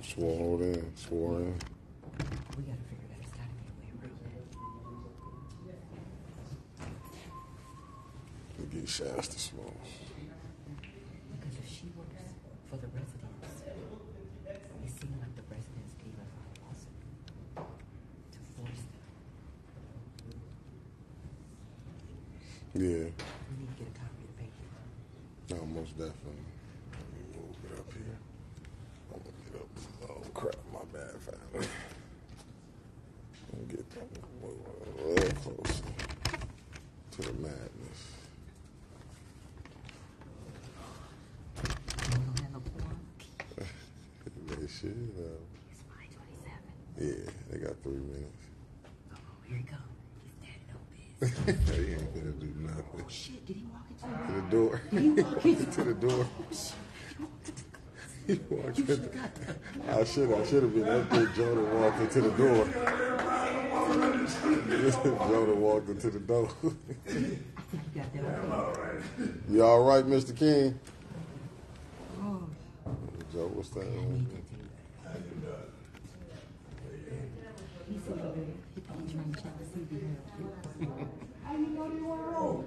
Swore in. We gotta figure that. There's gotta be a way around that. To get Shasta small. Because if she works for the residents, it seemed like the residents gave us our lawsuit to force them. Yeah. We need to get a copy of the paper. No, most definitely. Let me move it up here. I'm gonna get up. Oh crap, my bad, family. I'm gonna get a little closer to the madness. You don't have no form? They should have. It's 5:27. Yeah, they got 3 minutes. Oh, here he comes. He's standing up there. He ain't gonna do nothing. Oh, shit. Did he walk into To the the door. Did he walk into To the door. He walked in. I should have been up there. Jordan walked into the door. Jordan walked into the door. I think you got that okay. You all right, Mr. King? Oh, Joe, what's that? I need that to you. He said he's trying to check to see if he has. How you know you were wrong?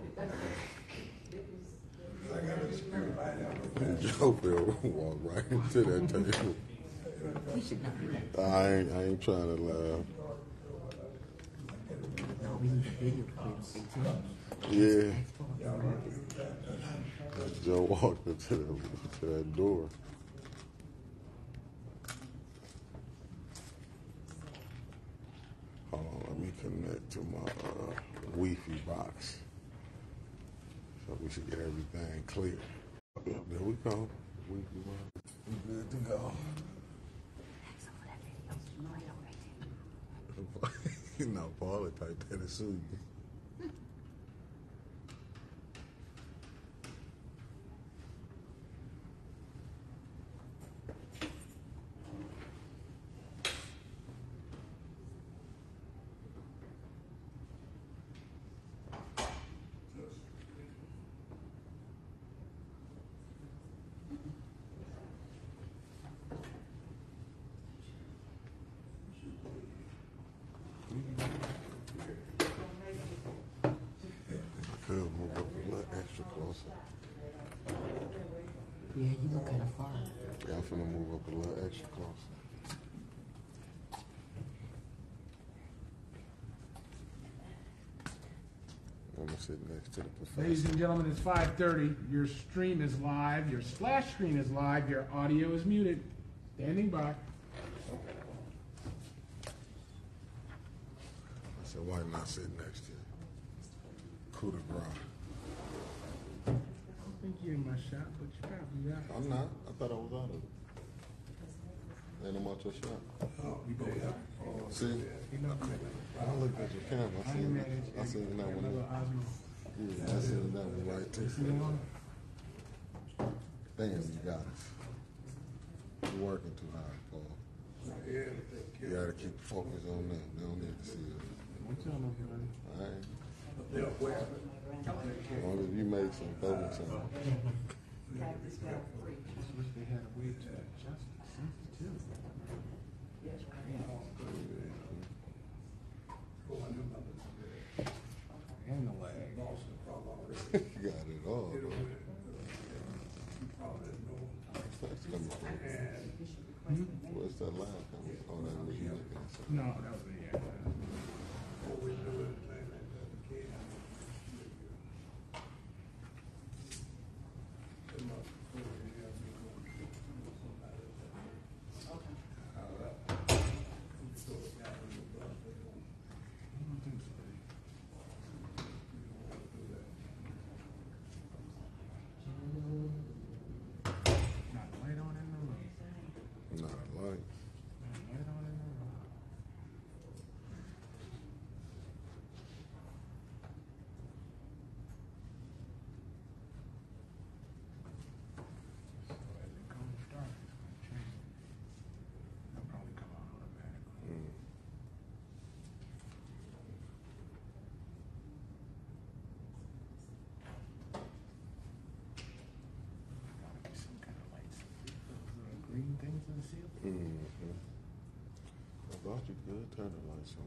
Joe Bill walked right into that table. We should not do that. I ain't trying to laugh. No, we need a video clear too. Yeah. Joe walked into that door. Hold on, let me connect to my Wi-Fi box. So we should get everything clear. Yeah, there we go. Wi-Fi box. We good to go. Some of that video. Right over there. No, Paula typed that as soon. Could move up a little extra closer. Yeah, you look kind of far. Yeah, I'm finna move up a little extra closer. I'm gonna sit next to the professor. Ladies and gentlemen, it's 5:30. Your stream is live. Your splash screen is live. Your audio is muted. Standing by. I said, why not sit next to you? Coup de grace. I don't think you're in my shot, but you probably are. I'm not. I thought I was out of it. Ain't I'm out your shot. See? I looked at your camera. I seen that one. Yeah, I seen that one right too. Damn, you got it. You're working too hard, Paul. You gotta keep focus on them. They don't need to see it. All right. As long as you make some, throw me some. I just wish they had a way to adjust the sensitivity. And the lag. You got it all. That's coming from. Where's that line coming from? Oh, that was music. No, that was the yeah. Not a light on in the room. Not a light. Not a light on in the room. Mm-hmm. I thought you could turn the lights on.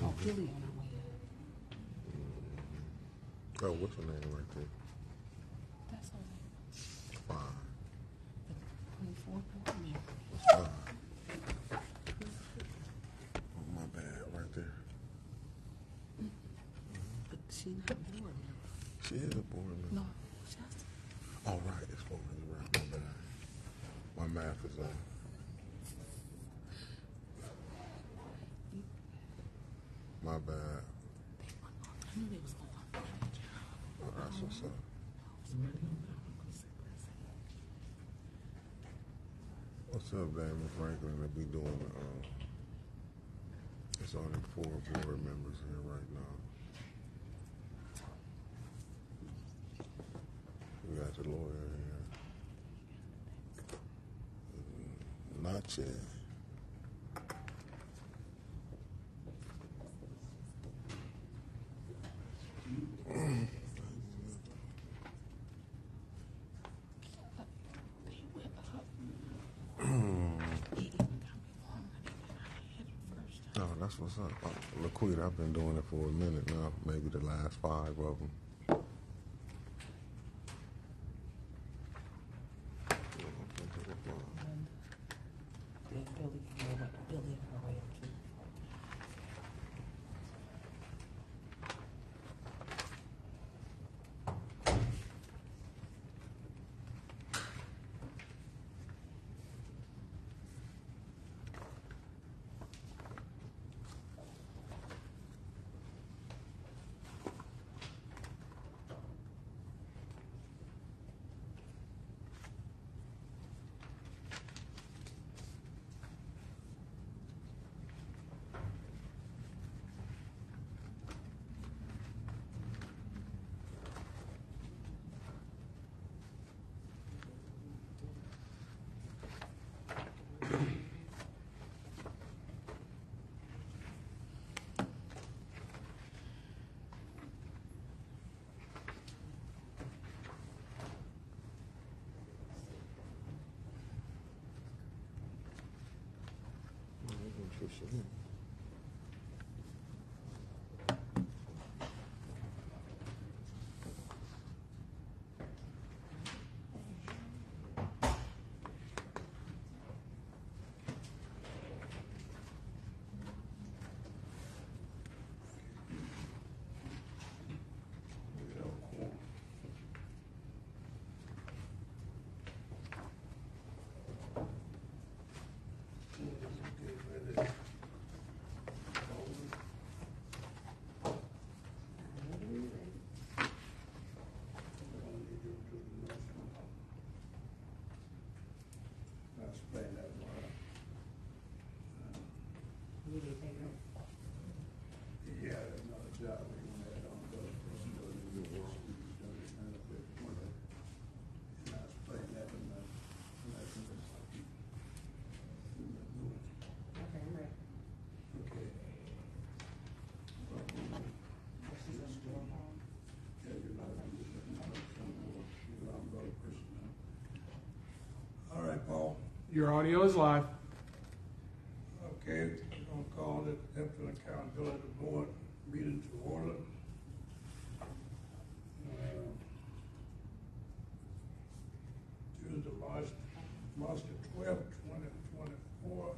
Oh, Billy on our way. Oh, what's her name right there? That's all right. 5. The 24 born there. 5. Oh, my bad, right there. But she not bored. She is a board member. No, just Oh, right, it's 4 minutes around. My bad. My math is off. My bad. I knew they was gonna talk. Oh, that's what's up. What's up, Damon Franklin? That we doing? It's only 4 board members here right now. We got the lawyer here. Not yet. That's what's up. Laquita, I've been doing it for a minute now, maybe the last 5 of them. Billy and her way up too. All right, Paul. Your audio is live. Okay, we're going to call the Hampton Accountability Board meeting to order. Tuesday, March the 12th, 2024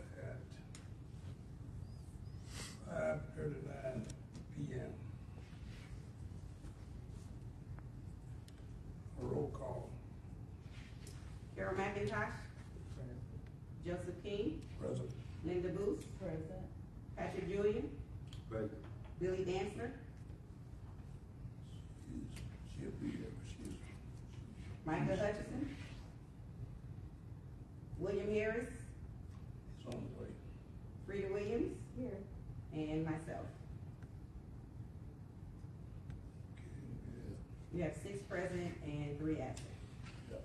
at 5:39 p.m. A roll call. Carol McIntosh. Joseph King. Present. Linda Booth. Present. Patrick Julian. Present. Billy Dancer. She'll be there, but she's. Micah Hutchison. William Harris. It's on the way. Frida Williams. Here. And myself. Okay, We have 6 present and 3 absent. yeah.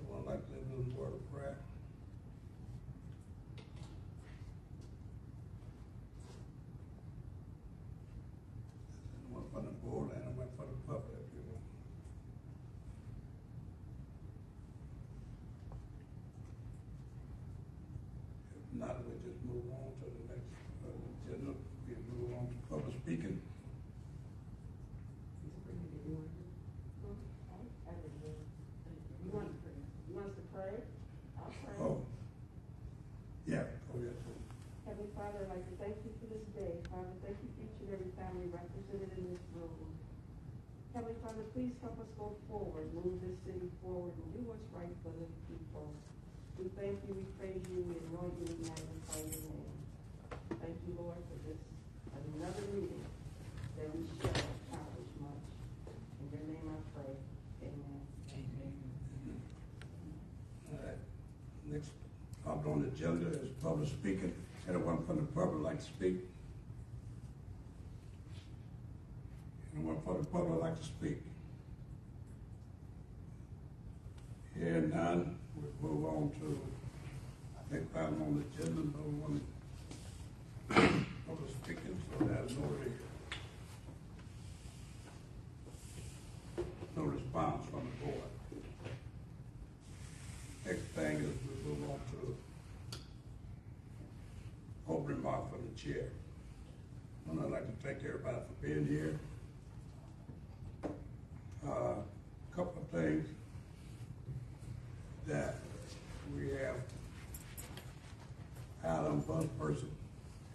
Anyone like to live in the word of prayer? Anyone from the board, anyone from the public, if you want? If not, we just move on to the next agenda. We move on to public speaking. You want us to pray? I'll pray. Oh. Yeah, oh, yeah. Heavenly Father, I'd like to thank you for this day. Father, thank you for each and every family represented in this room. Heavenly Father, please help us go forward, move this city forward, and do what's right for the people. We thank you, we praise you, we anoint you, we magnify your name. Thank you, Lord, for this another meeting that we shall accomplish much. In your name I pray. Amen. Amen. All right. Next up on the agenda is public speaking. Anyone from the public like to speak? Anyone from the public like to speak? Here none, we move on to, I think I'm on the agenda, no one public speaking, so there's no response from the board. Next thing is we move on to chair. I'd like to thank everybody for being here. Couple of things that we have hired a bus person,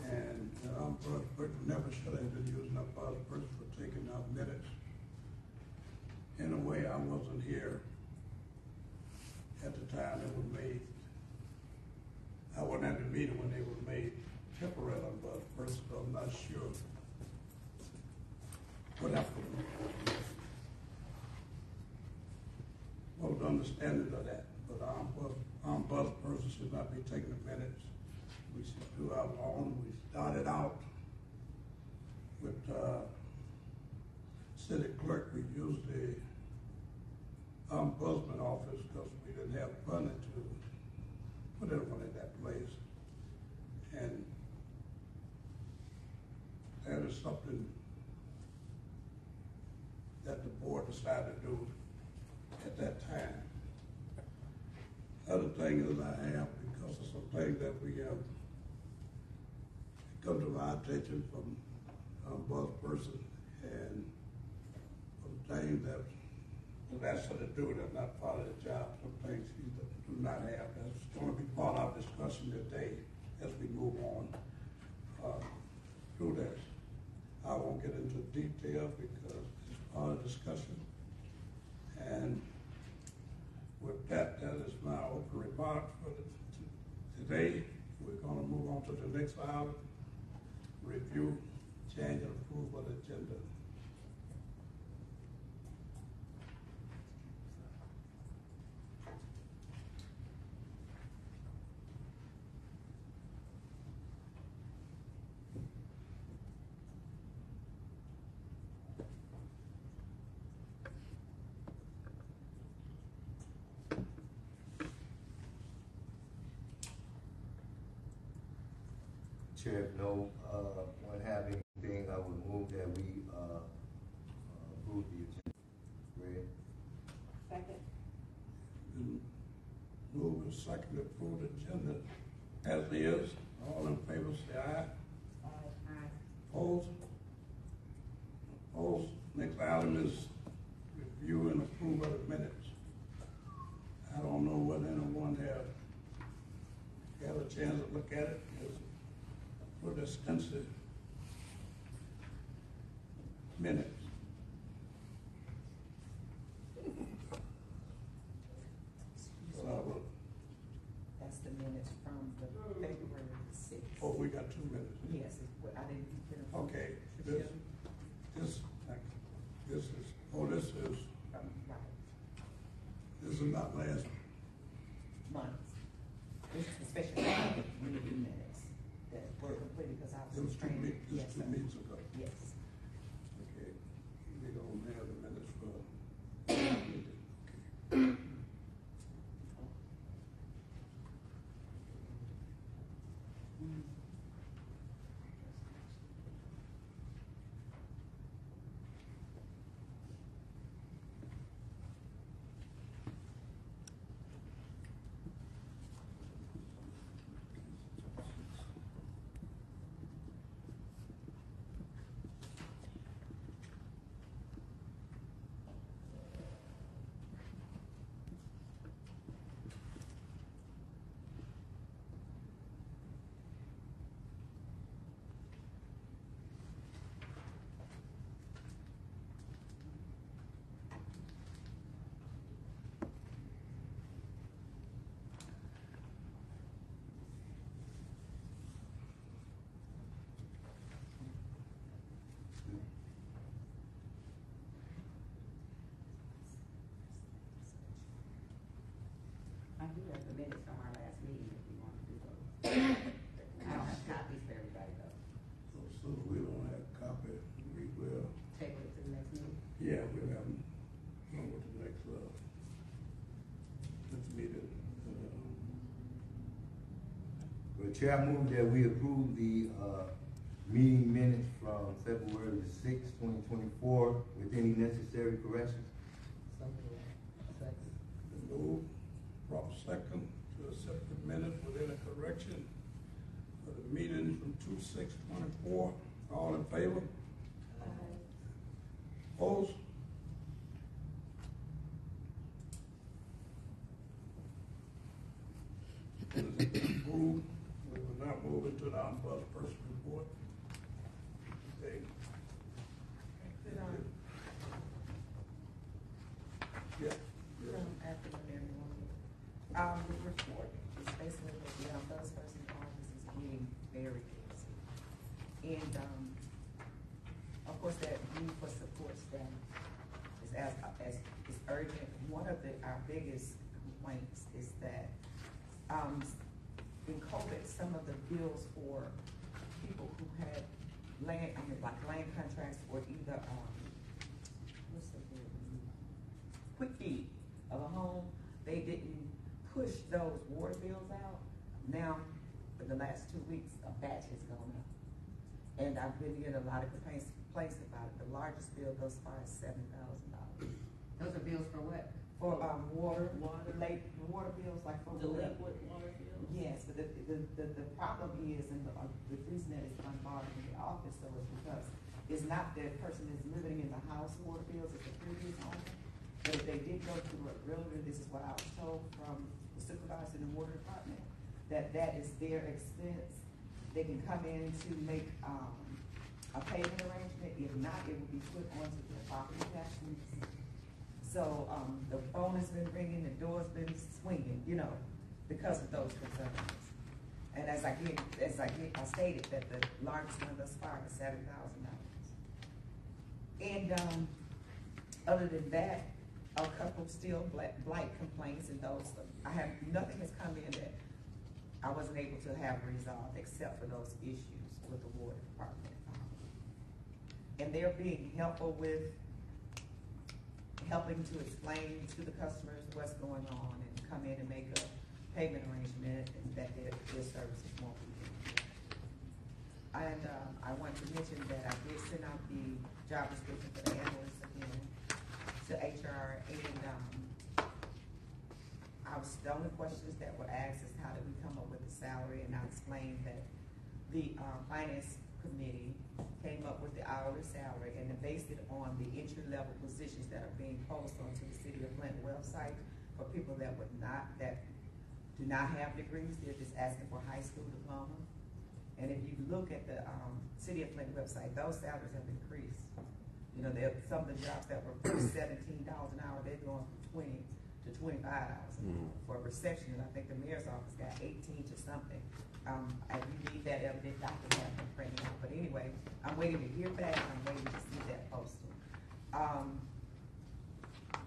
and bus person never should have been using a bus person for taking out minutes. In a way, I wasn't here at the time they were made. I wasn't at the meeting when they were made temporary on bus person, so I'm not sure what happened. What was the understanding of that? But our bus person should not be taking the minutes. We should do our own. We started out with city clerk. We used the ombudsman office because we didn't have money to put everyone in that place. And that is something that the board decided to do at that time. Other thing is I have, because of some things that we have come to my attention from bus person and some things that was asked her to do that are not part of the job, some things she do not have. That's going to be part of our discussion today as we move on through this. I won't get into detail because it's part of the discussion. And with that, that is my open remark for today. We're going to move on to the next item, review, change, and approve of the agenda. Chair, if no one have anything, I would move that we approve the agenda. Read. Second. Move and second to approve the agenda as is. All in favor say aye. Aye. Opposed? Opposed? Next item is review and approve of the minutes. I don't know whether anyone have a chance to look at it. It's pretty extensive minutes. So I will, That's the minutes from the February 6th. oh, we got 2 minutes. Yes, I didn't finish. Okay, this is, Right. this is not last. Month. This is especially review minutes that were completed because I It was was trained. Yes, two sir. meetings ago. Yes. Okay, we don't have the minutes for. Okay. I do have the minutes from our last meeting if you want to do those. I don't have copies for everybody though. So we don't have a copy, we will, Table it to the next meeting. yeah, we'll have them go to the next meeting. Well, Chair, I move that we approve the meeting minutes from February the 6th, 2024 with any necessary corrections. Move, proper second to accept the minutes with any correction for the the meeting from 2/6/24. All in favor? Opposed? Approved. We will now move into the ombudsperson report. Okay. Yeah. Afternoon, everyone. The report is basically that the ombudsperson office is getting very busy. And, of course, that need for support staff is is urgent. One of our biggest complaints is that, in COVID, some of the bills for people who had land contracts or either, what's the word? Quick deed of a home, they didn't push those water bills out. Now, for the last 2 weeks, a batch has gone up. And I've been getting a lot of complaints about it. The largest bill thus far is $7,000. Those are bills for what? For, water bills, like for. Delinquent water bills? Yes, but the problem is, and the reason that it's bombarded in the office, though, is because it's not the person that's living in the house water bills, it's the previous owner. But if they did go to a realtor, this is what I was told from the supervisor in the water department, that is their expense. They can come in to make, a payment arrangement. If not, it will be put onto their property tax. So, the phone has been ringing, the door's been swinging, because of those concerns. And as I stated that the largest one thus far is $7,000. And, other than that, a couple still blight complaints, and those, nothing has come in that I wasn't able to have resolved except for those issues with the water department. And they're being helpful with helping to explain to the customers what's going on and come in and make a payment arrangement and that their services won't be there. And I want to mention that I did send out the job description for the analyst again to HR, and the only questions that were asked is how did we come up with the salary, and I explained that the finance committee came up with the hourly salary and they based it on the entry-level positions that are being posted onto the City of Flint website for people that do not have degrees. They're just asking for high school diploma. And if you look at the City of Flint website, those salaries have increased. Some of the jobs that were $17 an hour, they're going from $20 to $25 for a reception, and I think the mayor's office got 18 to something. If you need that evidence, I can have them printed out. But anyway, I'm waiting to hear back. I'm waiting to see that posting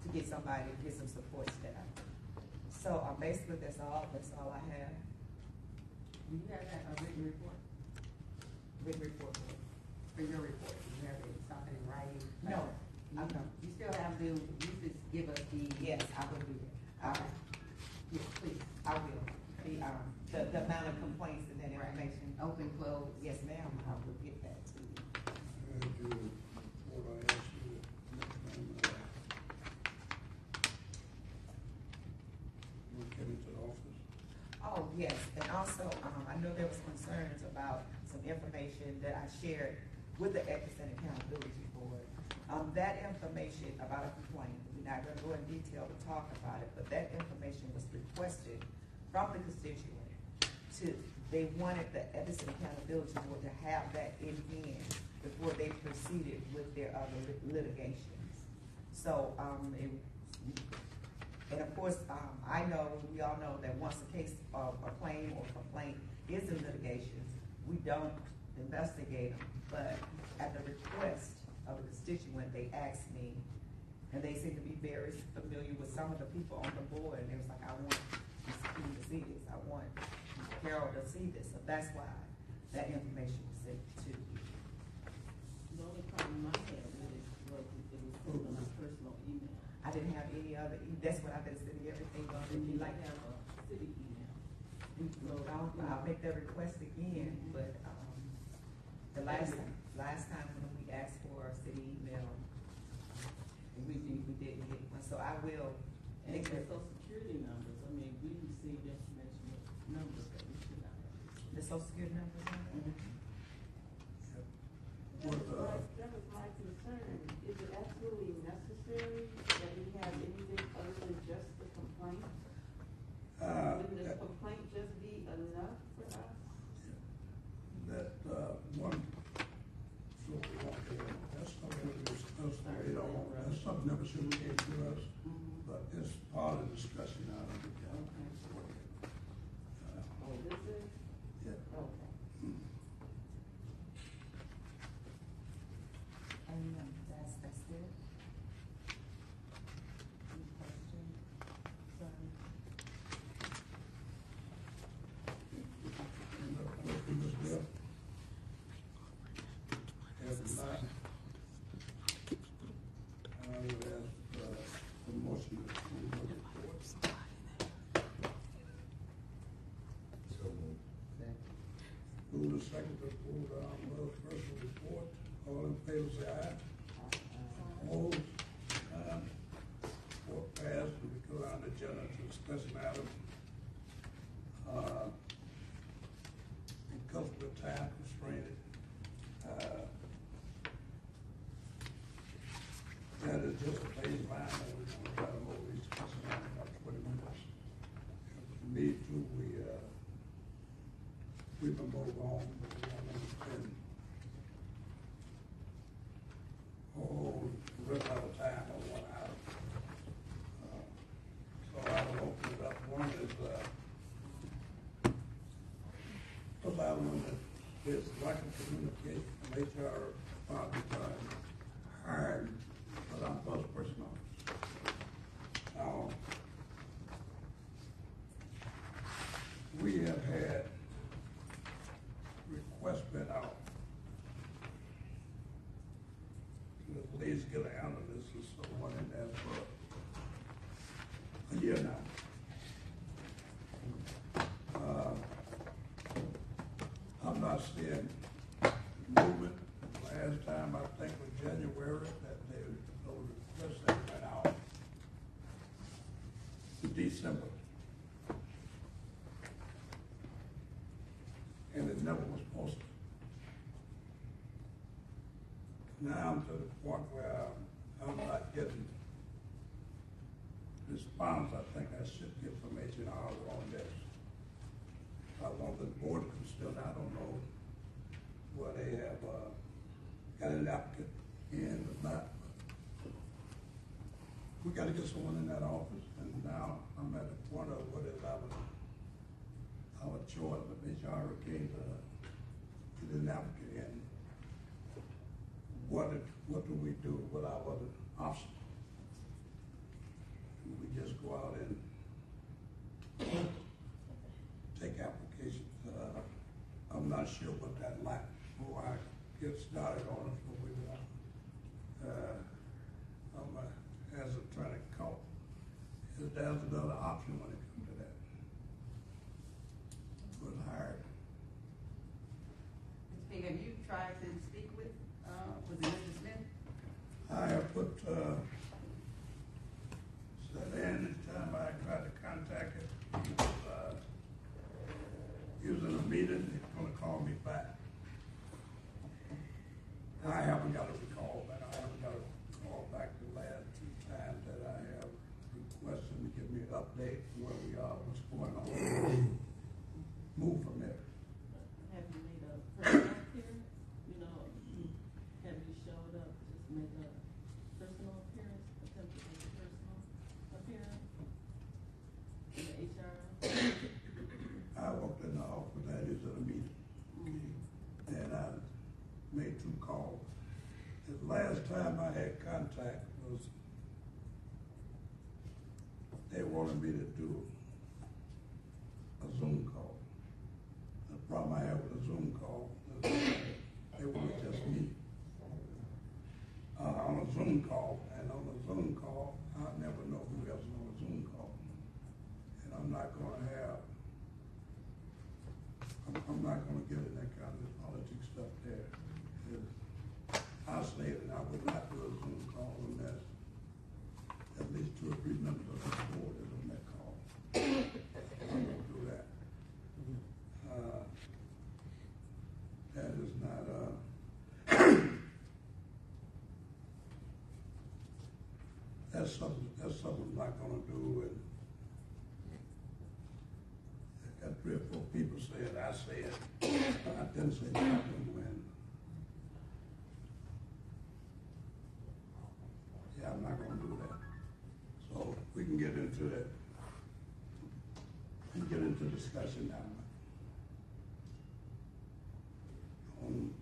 to get some support staff. So basically, that's all I have. Do you have a written report? Written report For your report, do you have something in writing? No. You still have to, you just give us the. Yes, I will do that. Okay. Yes, please. I will. The amount of complaints and that information. Open, close. Yes, ma'am. I will get that to you. And you, what I asked you, when you came into the office. Oh, yes, and also, I know there was concerns about some information that I shared with the Ethics and Accountability Board. That information about a complaint, we're not gonna go in detail to talk about it, but that information was requested from the constituent they wanted the Ethics and Accountability Board to have that in hand before they proceeded with their other litigations. So, and of course, we all know that once a case of a claim or complaint is in litigation, we don't investigate them. But at the request of the constituent, they asked me, and they seem to be very familiar with some of the people on the board, and they was like, I want to see this. I want Carol to see this. So that's why that information was sent to you. The only problem I had with it was it was sent on my personal email. I didn't have any other, that's what I've been sending everything on. If you like, have a city email. I'll make that request again, but, the last time when we asked for a city email, we didn't get one, so I will. And the social security numbers, I mean, we received information with numbers that we should not have received. The social security number? That was my concern. Is it absolutely necessary that we have anything other than just the complaint? Wouldn't the complaint just be enough for us? That, one, so we want to, that's something we discussed, you know, that's something that should be given to us, but it's part of the discussion out of it. Oh, this is? Yeah. Okay. And that's it? Any questions? Sorry. If not, I would ask, the motion to approve the report. So moved. Move the second to approve the Wells personal report. All in favor, say aye. Opposed? None. Report passed. We go on the agenda to discuss matters. Because of the time constraint, that is just a baseline, and we're gonna try to move these discussion items in about 20 minutes. If we need to, we can move on, but we want to spend run out of time on one item. So I will open it up. One is, first item is lack of communication from HR department hired for our bus person office. Now, we have had requests been out to at least get an analyst or someone in there for a year now. I'm not seeing movement. Last time I think was January that those requests that went out to December. And it never was posted. Now I'm to the point where I'm not getting response. I think I should get from H&R on this. I want the board to still, I don't know where they have got an applicant in or not. We got to get someone in that office, and now I'm at the point of what is our choice, but HR came to get an applicant in. What do we do with our other options? Do we just go out and take applications? I'm not sure what that like before I get started on it. As a trying to call, there's another option when it comes to that. Was hired. Mr. King, have you tried to speak with, was it Mr. Smith? I have put, said in the time I tried to contact him, he was in a meeting, he's gonna call me back. I haven't got a recall back, I haven't got a call back the last two times that I have requested to give me an update where we are, what's going on. Move from there. Have you made a personal appearance? You know, have you showed up, just make a personal appearance, attempt to make a personal appearance in the HR? I walked in the office, that is at a meeting, and I made 2 calls. The last time I had contact was, they wanted me to do a Zoom call. The problem I have with a Zoom call is they want just me on a Zoom call, and on a Zoom call, I never know who else is on a Zoom call. And I'm not gonna get in that kind of politics stuff there. I stated I would not do a Zoom call unless at least 2 or 3 members of the board is on that call. I'm gonna do that. that's something I'm not gonna do, and I got 3 or 4 people saying I said, I didn't say nothing when, yeah, I'm not gonna do that. So we can get into that, we can get into discussion now. On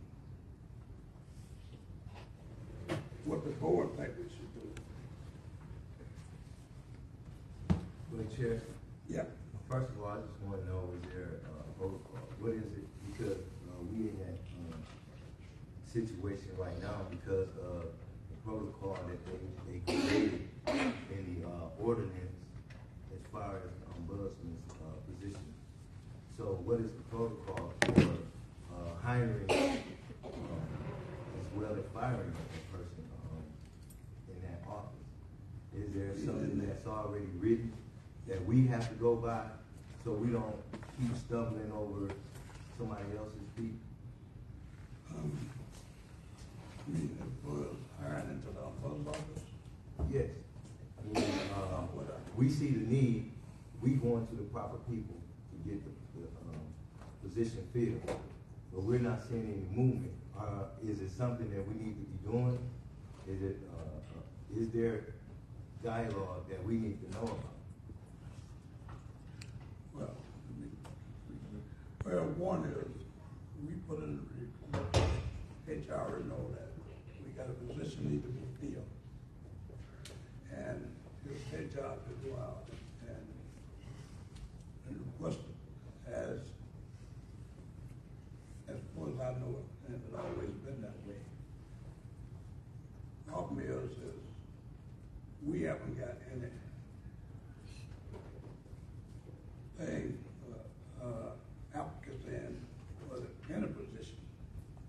what the board think we should do. Well, Chair, Yeah. first of all, I just want to know, is there a protocol? What is it? Because we in that situation right now because of the protocol that they created in the ordinance as far as the ombudsman's position. So what is the protocol for hiring as well as firing a person in that office? Is there something that's already written that we have to go by so we don't keep stumbling over somebody else's feet? I mean, for hiring into the ombudsman's office? Yes. I mean, we see the need, we going to the proper people to get the position filled, but we're not seeing any movement. Is it something that we need to be doing? Is there dialogue that we need to know about? Well, one is, we put in the HR know that we got a position need to be filled. And it's their job to go out and request it as far as I know it, and it's always been that way. Problem is we haven't got any thing, applicants in for any position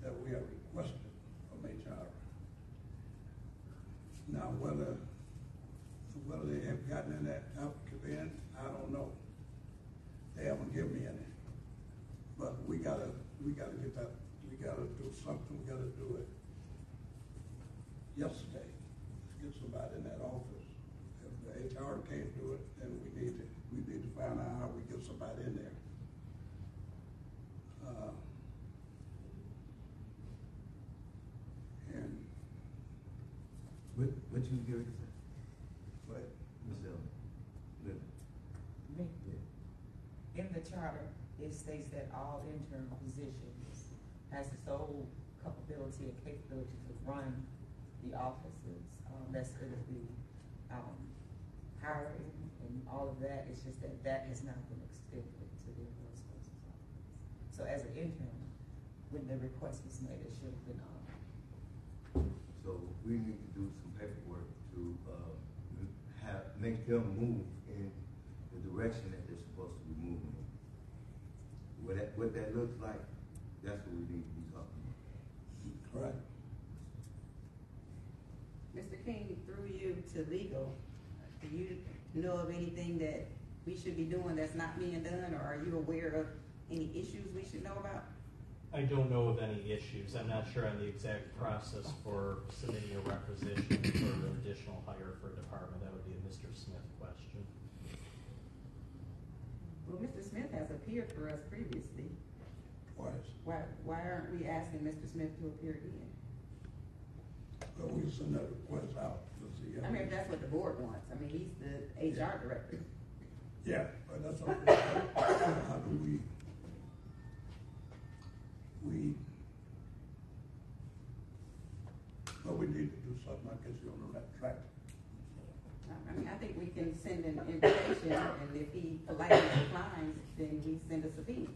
that we have requested from HR. Now, whether they have gotten in that applicant in, I don't know. They haven't given me any. But we gotta get that, we gotta do something, we gotta do it yesterday. Let's get somebody in that office. If the HR can't do it, then we need to find out how we get somebody in there. And What you give it to say? but Ms. Ellen? Me. Yeah. In the charter, it states that all interim positions has the sole capability and capability to run the offices. That's going to be hiring and all of that. It's just that has not been extended to the ombudsman's office. So as an interim, when the request was made, it should have been on. So we need to do some paperwork to make them move in the direction that they're supposed to be moving in. What that looks like, that's what we need to be talking about. correct. Mr. King, through you to legal, do you know of anything that we should be doing that's not being done, or are you aware of any issues we should know about? I don't know of any issues. I'm not sure on the exact process for submitting a requisition for an additional hire for a department. That would be a Mr. Smith question. Well, Mr. Smith has appeared for us previously. Twice. Why aren't we asking Mr. Smith to appear again? But we send that request out to see. I mean, if that's what the board wants. I mean, he's the HR director. Yeah, but that's what, how do we but we need to do something, I guess you're on that track. I mean, I think we can send an invitation, and if he politely declines, then we send a subpoena.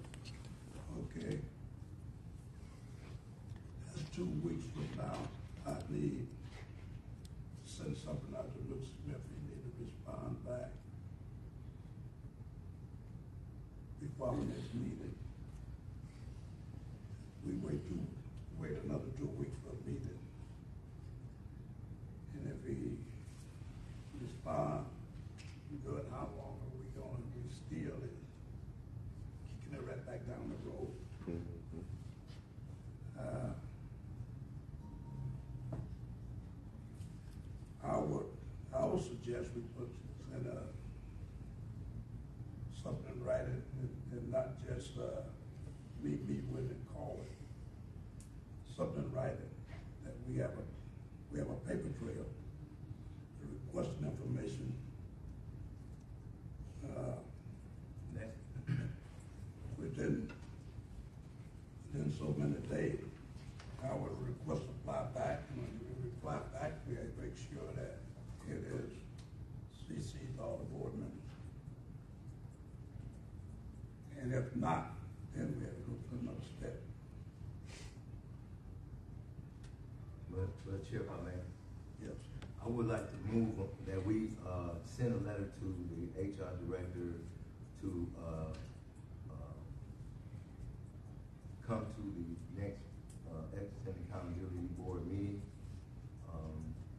Okay. That's 2 weeks from now, I need to send something out to Mr. Smith, he need to respond back before our next meeting. We wait another 2 weeks for a meeting. And if he respond, good, how long are we going to be still in kicking it right back down the road? Our suggestion something in writing and not just, meet with it, call it. Something in writing, that we have a paper trail, requesting information. Within so many days, I would request reply back, and when you reply back, we have to make sure that it is CC'd all the board members. And if not, then we have to go to another step. But Chair, if I may, Yes. I would like to move that we, send a letter to the HR director to, come to the next, Ethics and Accountability Board meeting,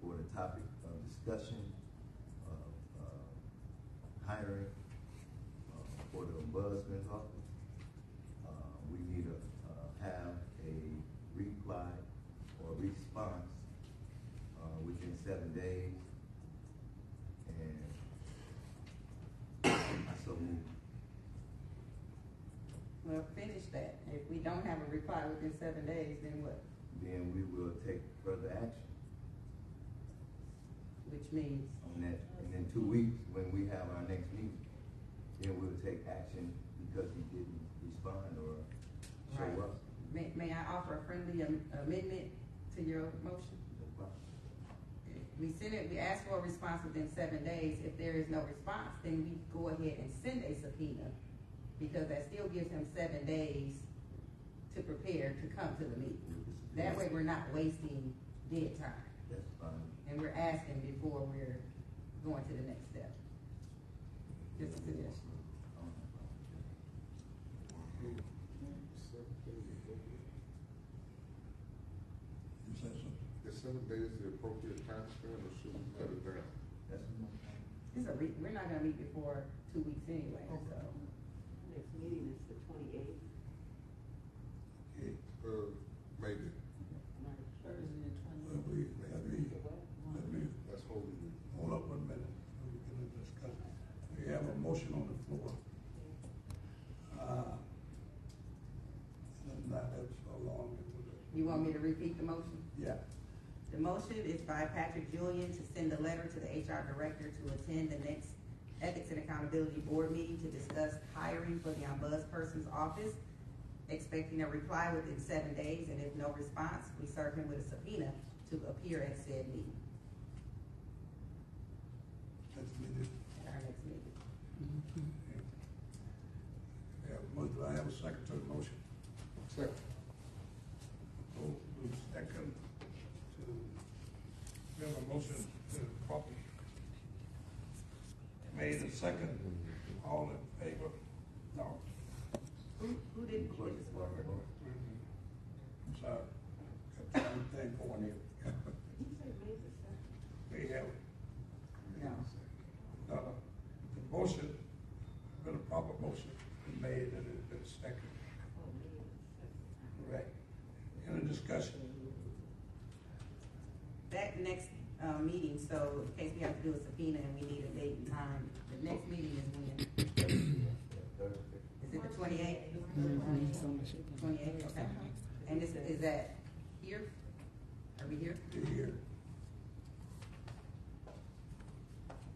for the topic of discussion of, hiring, for the ombudsman's office. We need to, have a reply or response, within 7 days. And I so move. Well, finish that. If we don't have a reply within 7 days, then what? Then we will take further action Which means, on that. And in 2 weeks, when we have our next meeting, then we'll take action because he didn't respond or show Right. up. may I offer a friendly amendment to your motion? No problem. We ask for a response within 7 days. If there is no response, then we go ahead and send a subpoena, because that still gives him 7 days to prepare to come to the meeting. That way we're not wasting dead time, That's fine. and we're asking before we're going to the next step. Just a suggestion. You said something? Is 7 days the appropriate time span, or should we cut it down? We're not gonna meet before 2 weeks anyway, so. Next meeting is the 28th. Okay. Maybe. Thursday the Let 20th. me, That's Holy Week. hold up 1 minute, so we can discuss. We have a motion on the floor. Not that so long. You want me to repeat the motion? Yeah. The motion is by Patrick Julian to send a letter to the HR director to attend the next Ethics and Accountability Board meeting to discuss hiring for the ombudsperson's office, expecting a reply within 7 days, and if no response, we serve him with a subpoena to appear at said meeting, That's needed. at our next meeting. Do I have a second to the motion? Second. Move second to, we have a motion to properly made a second. All in favor? No. Who did this work? I'm sorry. Got the same thing going here. We have it. No. No, the motion, been a proper motion been made and it's been seconded. Right. Any discussion? That next, meeting, so in case we have to do a subpoena and we need a date and time, the next meeting is when? Is it the 28th? 28th, okay. And is that here? Are we here? Do you hear?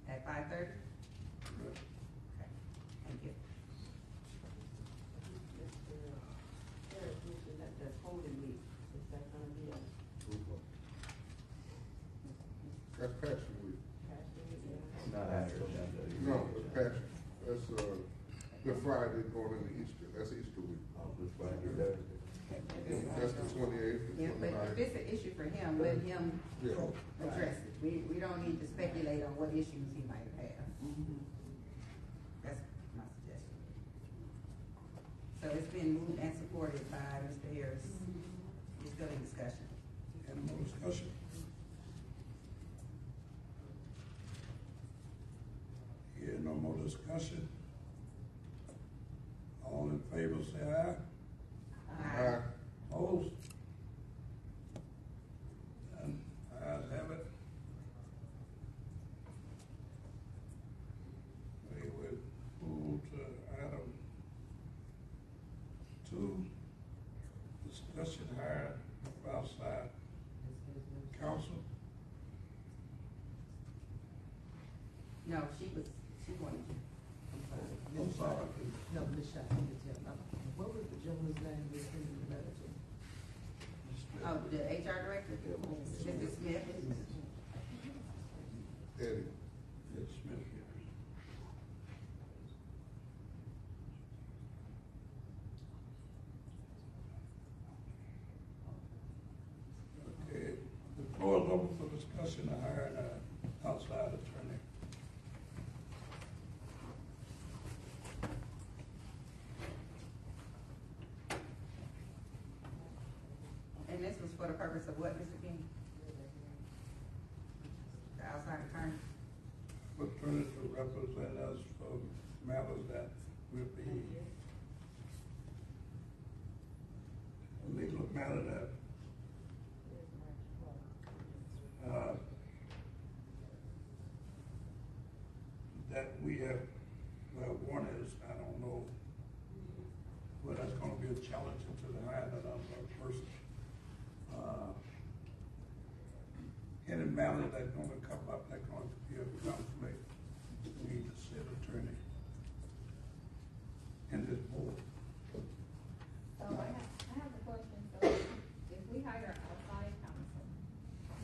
At 5:30? Okay, thank you. Eric mentioned that the Holy Week, is that gonna be a That's Passion Week. Passion Week? Not after. No, it's Passion. That's, the Friday going into Easter. That's Easter week. Good Friday, Thursday. That's the 28th and Yeah, but if 29th. it's an issue for him, let him Yeah. address it. We don't need to speculate on what issues he might have. That's my suggestion. So it's been moved and supported by Mr. Harris. It's still in discussion. Any more discussion? Here, no more discussion. All in favor, say aye. Aye. Opposed? And ayes have it. We will move to sorry. No, Ms. Shasta, what was the gentleman's name we sent the letter to? Oh, the HR director, Mr. Smith. Eddie. It's Smith here. Okay, the floor is open for discussion to hire an outside attorney. And this was for the purpose of what, Mr. King? The outside attorney? Attorney to represent us for matters that will be a legal matter that we have, well, one is, I don't know, well, that's gonna be a challenge to the hiring of another person. Any matter that's gonna come up, that's gonna be a conflict between the city attorney and this board. So I have a question. So if we hire outside counsel,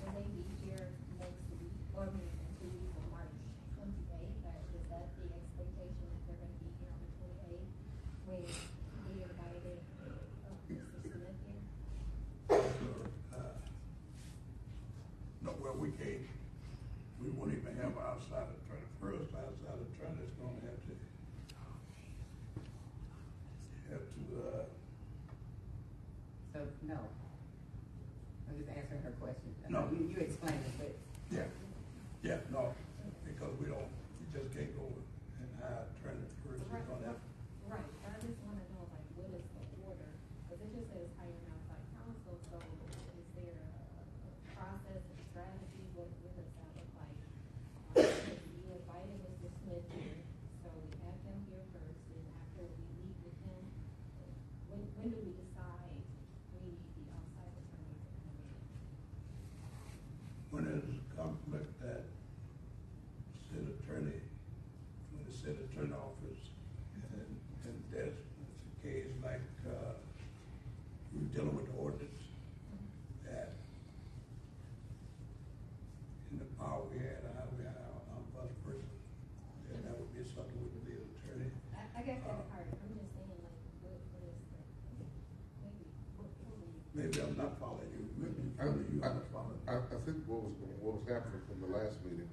will they be here next week, or maybe in 2 weeks on March 28th? Is that the expectation that they're gonna be here on the 28th when we invited Mr. Smith here? No, well, we can't, we won't even have an outside attorney. First, outside attorney is gonna have to, So, no. I'm just answering her question. No. You explained it, but. no, because we just can't go and hire attorney first. We're gonna have, Right, but I just wanna know, like, what is the order? Because it just says hiring outside counsel, so is there a process, a strategy? What does that look like? You invited Mr. Smith here, so we have him here first, and after we meet with him, when do we decide we need the outside attorney to come in? when there's a conflict that city attorney, from the city attorney office, and there's a case like, we're dealing with the ordinance that in the power we had, we had our vice person, and that would be something with the lead attorney. I guess that's hard, I'm just saying, like, what is the, Maybe I'm not following you, maybe you are not following. I think what was happening from the last meeting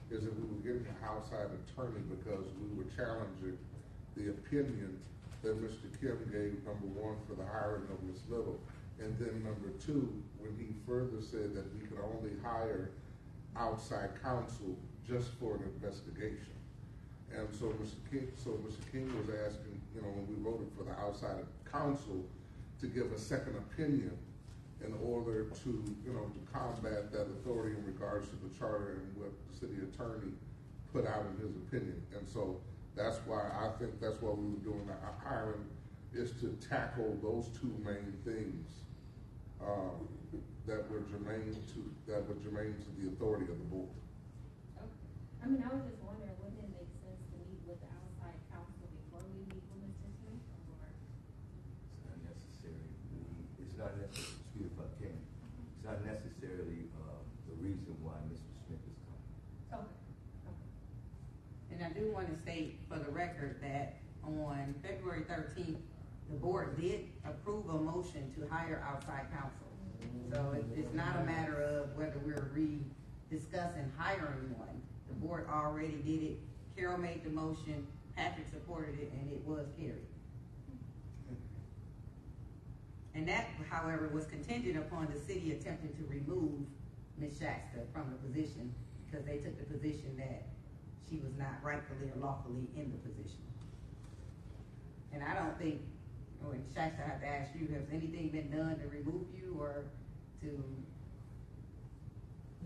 is that we were getting an outside attorney because we were challenging the opinion that Mr. Kim gave, number one, for the hiring of Ms. Little. And then number two, when he further said that we could only hire outside counsel just for an investigation. And so Mr. King was asking, when we voted for the outside counsel to give a second opinion in order to, to combat that authority in regards to the charter and what the city attorney put out in his opinion. And so that's why we were doing the hiring, is to tackle those two main things that were germane to the authority of the board. okay. I mean, I was just wondering, wouldn't it make sense to meet with the outside counsel before we meet with Mr. Smith, or? It's not necessary. It's not necessary, excuse me if I can. It's not necessarily the reason why Mr. Smith is coming. Okay. And I do want to state for the record that on February 13th, the board did approve a motion to hire outside counsel. So it's not a matter of whether we're discussing hiring one. The board already did it. Carol made the motion, Patrick supported it, and it was carried. And that, however, was contingent upon the city attempting to remove Ms. Shasta from the position because they took the position that she was not rightfully or lawfully in the position. And I don't think, when Shasta, I have to ask you, has anything been done to remove you or to?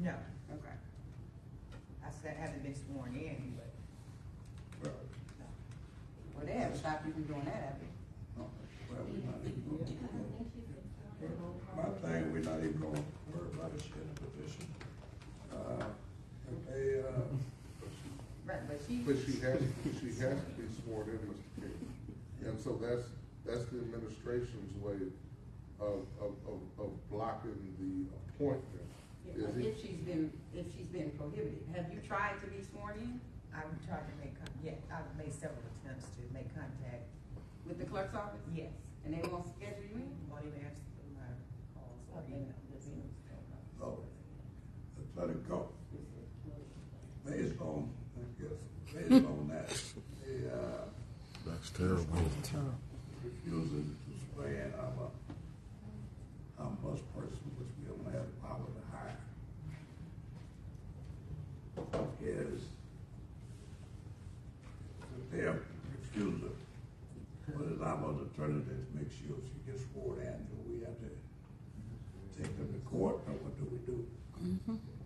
No, Okay. I haven't been sworn in, but Well, Well, they haven't stopped you from doing that, have they? well, we're not even going to. I don't think she's been sworn in. My thing, we're not even going to worry about a shit position. Right, but But she has to be sworn in, Mr. so that's the administration's way of blocking the appointment. Yeah, Is if she's been prohibited, have you tried to be sworn in I've tried to make, I've made several attempts to make contact. with the clerk's office? Yes. And they won't schedule you in? Won't even answer my calls or emails. So, let it go. Based on, I guess, based on that, That's terrible. refusing to swear in of a bus person, which we don't have the power to hire, is their refusal. What is our alternative to make sure she gets sworn in? Do we have to take them to court, or what do we do?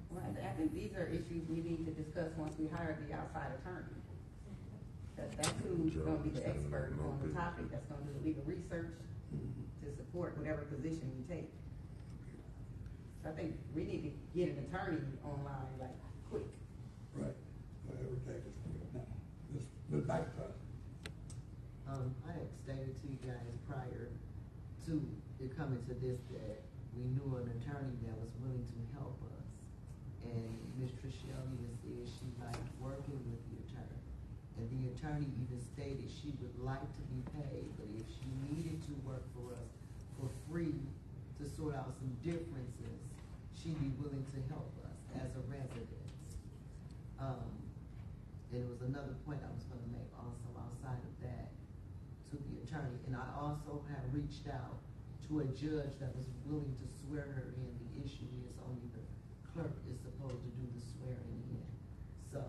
Well, I think these are issues we need to discuss once we hire the outside attorney. That's who's gonna be the expert on the topic, that's gonna do the legal research to support whatever position we take. So I think we need to get an attorney online, like, quick. Right. Everything is good now. Let's back to us. I had stated to you guys prior to it coming to this that we knew an attorney that was willing to help us. And Ms. Trishelle even said she liked working with the attorney. And the attorney even stated she would like to be paid, but if she needed to work for us for free to sort out some differences, she'd be willing to help us as a resident. And it was another point I was gonna make also outside of that to the attorney. And I also have reached out to a judge that was willing to swear her in. The issue is only the clerk is supposed to do the swearing in. So,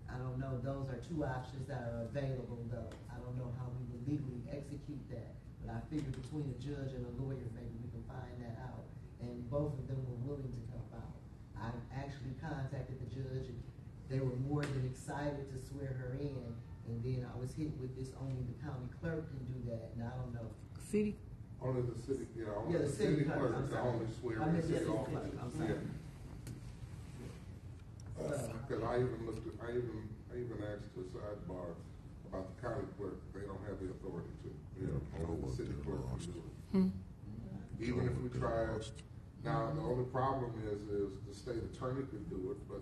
I don't know, those are two options that are available though. I don't know how we would legally execute that, but I figure between a judge and a lawyer, maybe we can find that out. And both of them were willing to help out. I actually contacted the judge and they were more than excited to swear her in. And then I was hit with this, only the county clerk can do that, and I don't know. City? Only the city, Yeah, the city clerk, I'm can sorry. only swear I in meant the city city offices. clerk, I'm sorry. Because I even asked the sidebar about the county clerk, they don't have the authority to, only the city clerk can do it. Even if we tried, now the only problem is the state attorney could do it, but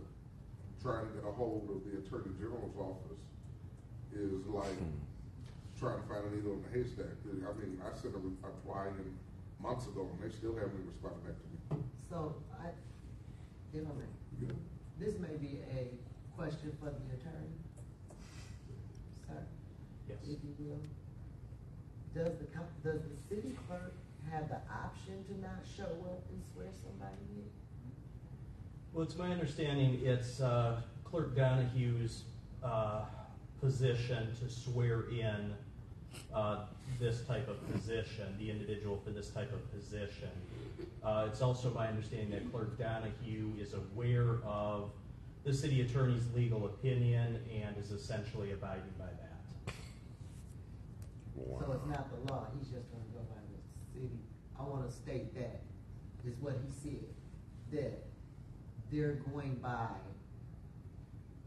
trying to get a hold of the attorney general's office is like trying to find a needle in a haystack. I mean, I sent a reply in months ago and they still haven't responded back to me. So, this may be a question for the attorney. Sir? Yes. If you will. Does the city clerk have the option to not show up and swear somebody in? Well, it's my understanding it's Clerk Donahue's position to swear in this type of position, the individual for this type of position. It's also my understanding that Clerk Donahue is aware of the city attorney's legal opinion and is essentially abiding by that. Wow. So it's not the law, he's just gonna go by the city. I wanna state that, is what he said, that they're going by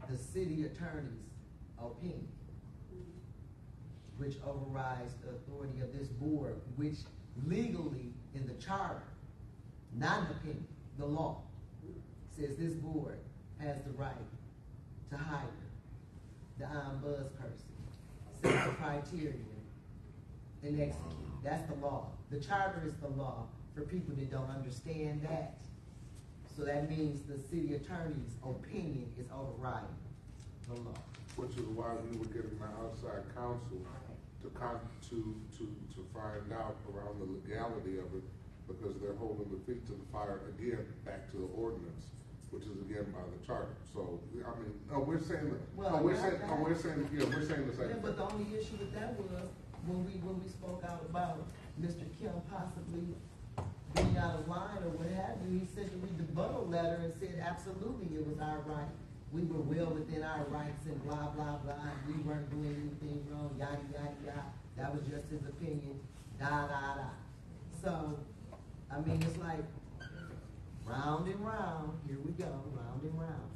the city attorney's opinion, which overrides the authority of this board, which legally in the charter, not an opinion, the law, says this board has the right to hire the ombudsperson, set the criteria, and execute. That's the law. The charter is the law for people that don't understand that. So that means the city attorney's opinion is overriding the law. Which is why we were getting the outside counsel to find out around the legality of it, because they're holding the feet to the fire again, back to the ordinance, which is again by the charter. So I mean, we're saying the same Yeah, thing. but the only issue with that was when we spoke out about Mr. Kim possibly being out of line or what have you, he sent a rebuttal letter and said absolutely it was our right. We were well within our rights and blah, blah, blah. We weren't doing anything wrong, yada, yada, yada. That was just his opinion, da, da, da. So, I mean, it's like round and round. Here we go, round and round.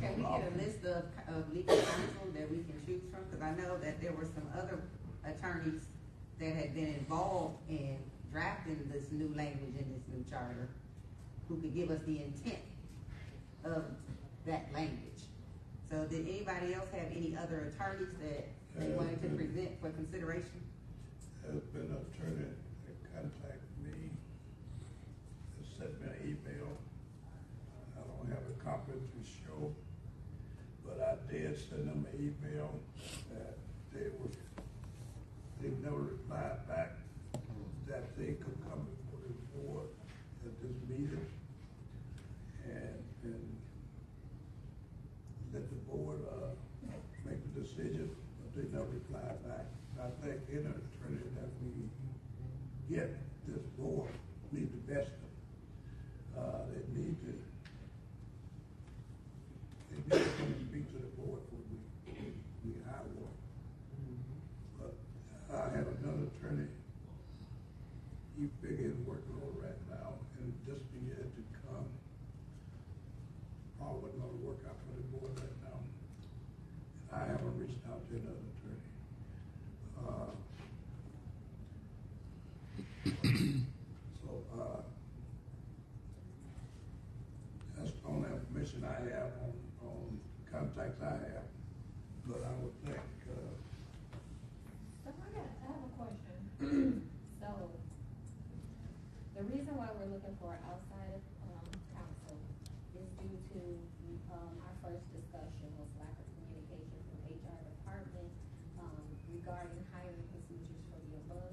Can we get a list of legal counsel that we can choose from? Because I I know that there were some other attorneys that had been involved in drafting this new language in this new charter who could give us the intent of that language. So did anybody else have any other attorneys that they wanted to present for consideration? There's been an attorney that contacted me, that sent me an email. I don't have a copy to show, but I did send them an email that they never replied back that they could come before the board at this meeting and let the board make a decision, but they never replied back. I think any attorney that we get this board need to best them. They need to come and speak to the board before we hire one. But I have another attorney. He figures working on it right now, and just be yet to come. Probably wasn't gonna work out for the board right now. And I haven't reached out to another attorney. That's the only information I have on contacts I have. But I would think, So I have a question. So, the reason why we're looking for outside counsel is due to, our first discussion was lack of communication from HR department, regarding hiring procedures for the above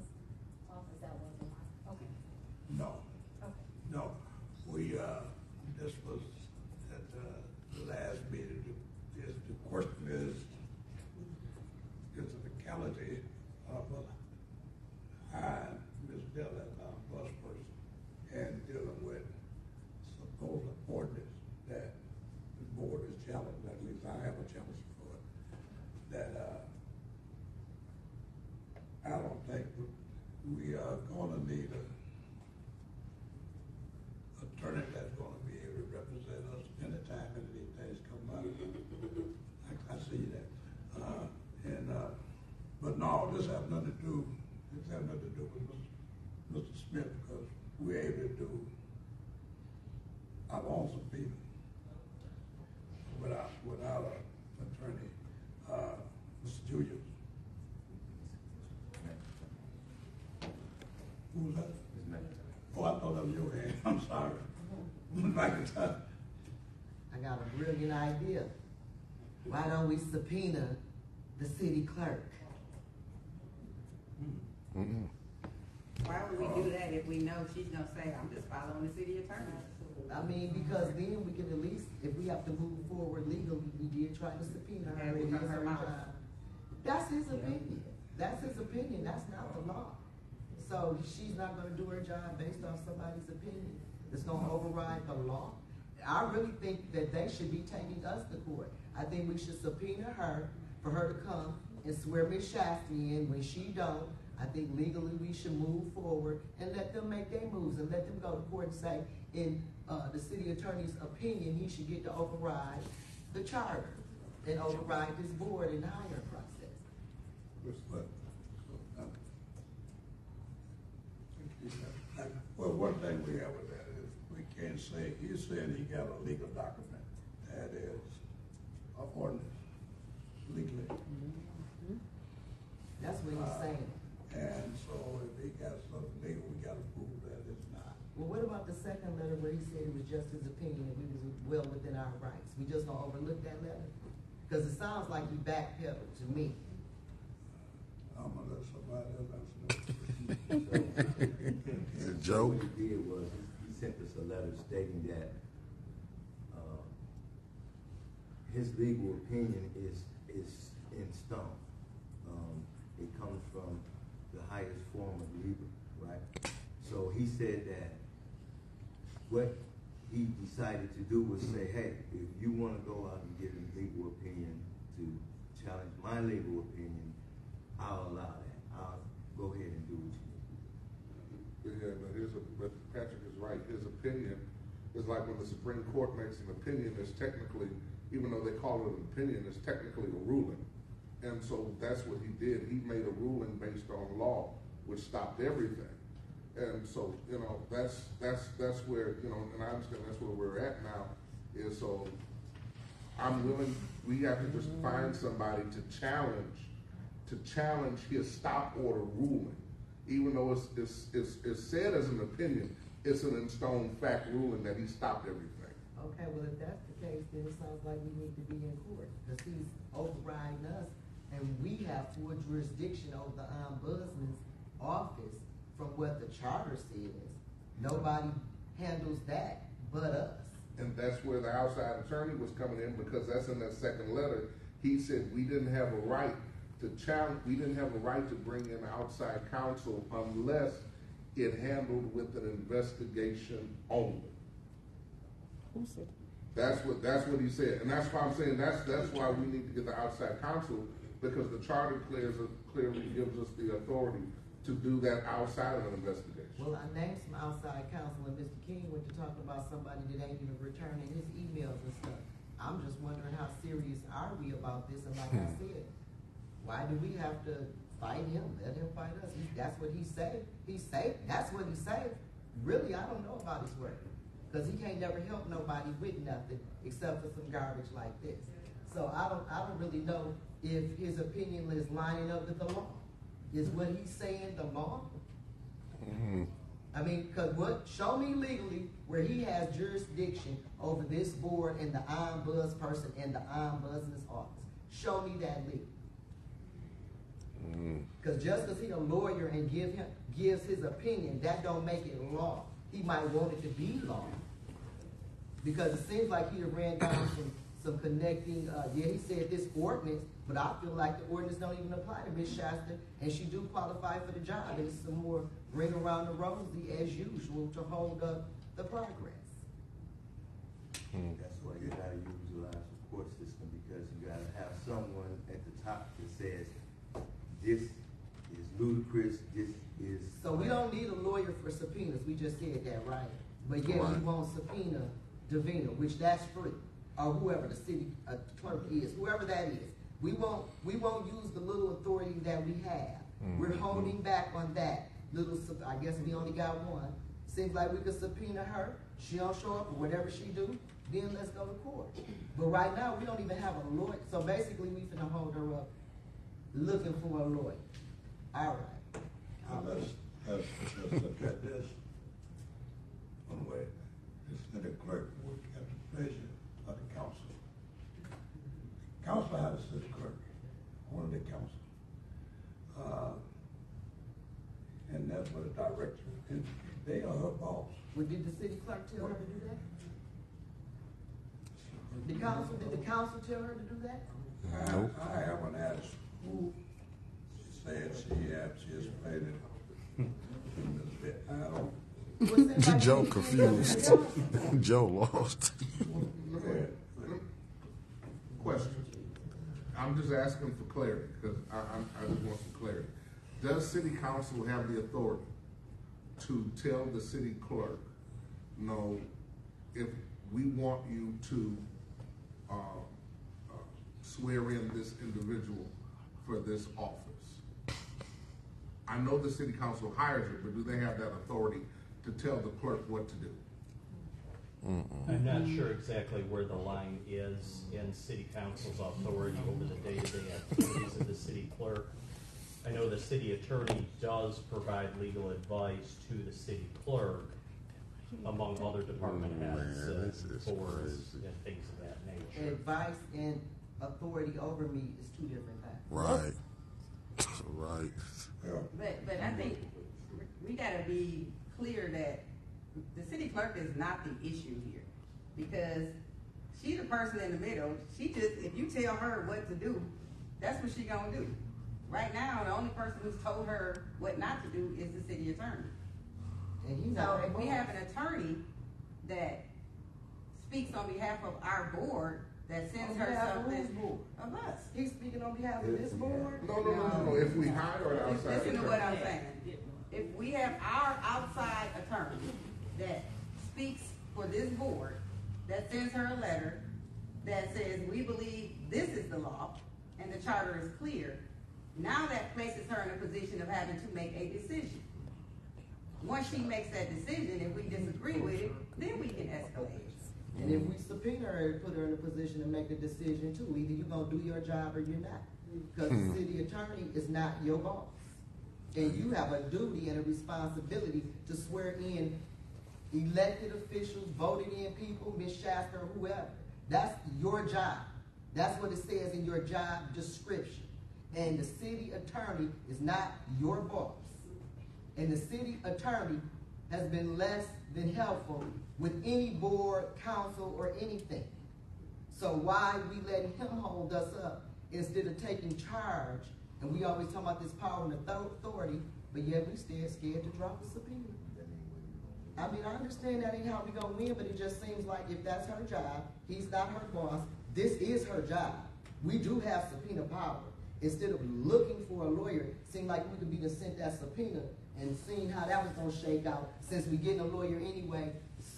office. That wasn't, okay, no. okay. No, we, this was at the last meeting. The question is the legality of hiring Ms. Dillon as our bus person and dealing with supposed ordinance that the board is challenged, at least I have a challenge for it, that, I don't think we are gonna need a attorney that's gonna be able to represent us anytime any of these things come up. I see that. But no, this has nothing to do with Mr. Smith, because we're able to do our own subpoena without an attorney. Mr. Julius. Who was that? Oh, I thought that was your hand. I'm sorry. I got a brilliant idea. Why don't we subpoena the city clerk? Why would we do that if we know she's gonna say, I'm just following the city attorney? I mean, because then we can at least, if we have to move forward legally, we did try to subpoena her. Okay, It is from her her mouth. job. That's his opinion. That's his opinion. That's not the law. So she's not gonna do her job based on somebody's opinion. It's gonna override the law. I really think that they should be taking us to court. I think we should subpoena her for her to come and swear Ms. Shafty in. When she don't, I think legally we should move forward and let them make their moves and let them go to court and say, in the city attorney's opinion, he should get to override the charter and override this board in the hiring process. Well, one thing we have with that is we can't say, he's saying he got a legal document that is an ordinance legally. That's what he's saying. And so if he got something legal, we gotta prove that it's not. Well, what about the second letter where he said it was just his opinion and we was well within our rights? We just gonna overlook that letter? Because it sounds like he backpedaled to me. I'm gonna let somebody else answer that. Joe? What he did was, he sent us a letter stating that, his legal opinion is in stone. It comes from the highest form of legal, right? So he said that what he decided to do was say, hey, if you want to go out and give a legal opinion to challenge my legal opinion, I'll allow that. I'll go ahead and do what you need to do. Yeah, but Patrick is right. His opinion is like when the Supreme Court makes an opinion, it's technically, even though they call it an opinion, it's technically a ruling. And so that's what he did. He made a ruling based on law, which stopped everything. And so, you know, that's where, you know, and I understand that's where we're at now, is so I'm willing, we have to just find somebody to challenge his stop order ruling. Even though it's said as an opinion, it's an in stone fact ruling that he stopped everything. Okay, well, if that's the case, then it sounds like we need to be in court, because he's overriding us, and we have full jurisdiction over the ombudsman's office from what the charter says. Nobody handles that but us. And that's where the outside attorney was coming in, because that's in that second letter. He said we didn't have a right to challenge, we didn't have a right to bring in outside counsel unless it handled with an investigation only. Who said? That's what he said, and that's why I'm saying that's why we need to get the outside counsel, because the charter clearly gives us the authority to do that outside of an investigation. Well, I named some outside counsel, and Mr. King went to talk about somebody that ain't even returning his emails and stuff. I'm just wondering how serious are we about this, and like I said, why do we have to fight him? Let him fight us. That's what he said. That's what he said. Really, I don't know about his work, because he can't never help nobody with nothing except for some garbage like this. So I don't really know if his opinion is lining up with the law. Is what he's saying the law? Mm-hmm. I mean, because show me legally where he has jurisdiction over this board and the ombudsperson and the ombudsman's office. Show me that legally. Because just because he's a lawyer and gives his opinion, that don't make it law. He might want it to be law. Because it seems like he ran down some connecting, he said this ordinance, but I feel like the ordinance don't even apply to Ms. Shasta, and she do qualify for the job. And it's some more ring around the rosy as usual to hold up the progress. That's why you gotta utilize the court system, because you gotta have someone at the top that says, this is ludicrous, this is... So we don't need a lawyer for subpoenas, we just said that, right? But yet we won't subpoena Davina, which that's free, or whoever the city clerk is, whoever that is. We won't use the little authority that we have. We're holding back on that little, I guess we only got one. Seems like we could subpoena her, she don't show up, or whatever she do, then let's go to court. But right now, we don't even have a lawyer, so basically we finna hold her up looking for a lawyer. All right. Let's look at this one way. This city clerk would have the pleasure of the council. Council has a city clerk, only the council. And that's what the director, and they are her boss. Well, did the city clerk tell her to do that? Did the council tell her to do that? Nope. I haven't asked who said she explained it. I don't. Joe confused. Joe lost. Question. I'm just asking for clarity, because I just want some clarity. Does city council have the authority to tell the city clerk, no, if we want you to swear in this individual for this office? I know the city council hires her, but do they have that authority to tell the clerk what to do? I'm not sure exactly where the line is in city council's authority over the day-to-day activities of the city clerk. I know the city attorney does provide legal advice to the city clerk, among other department heads and boards and things of that nature. Advice and authority over me is two different things. Right. Right. But I think we gotta be clear that the city clerk is not the issue here, because she's the person in the middle. She just, if you tell her what to do, that's what she gonna do. Right now, the only person who's told her what not to do is the city attorney. And he's So if we have an attorney that speaks on behalf of our board, that sends her something of us. He's speaking on behalf of this board? No. If we hire an outside Listen to what I'm attorney. saying. If we have our outside attorney that speaks for this board, that sends her a letter that says, we believe this is the law, and the charter is clear, now that places her in a position of having to make a decision. Once she makes that decision, if we disagree with it, then we can escalate. And if we subpoena her and put her in a position to make a decision too, either you're gonna do your job or you're not. Because the city attorney is not your boss. And you have a duty and a responsibility to swear in elected officials, voted in people, Ms. Shasta or whoever. That's your job. That's what it says in your job description. And the city attorney is not your boss. And the city attorney has been less than helpful with any board, council, or anything. So why we letting him hold us up instead of taking charge? And we always talk about this power and authority, but yet we still scared to drop a subpoena. I mean, I understand that ain't how we gonna win, but it just seems like if that's her job, he's not her boss, this is her job. We do have subpoena power. Instead of looking for a lawyer, it seemed like we could be to sent that subpoena and seeing how that was gonna shake out, since we getting a lawyer anyway,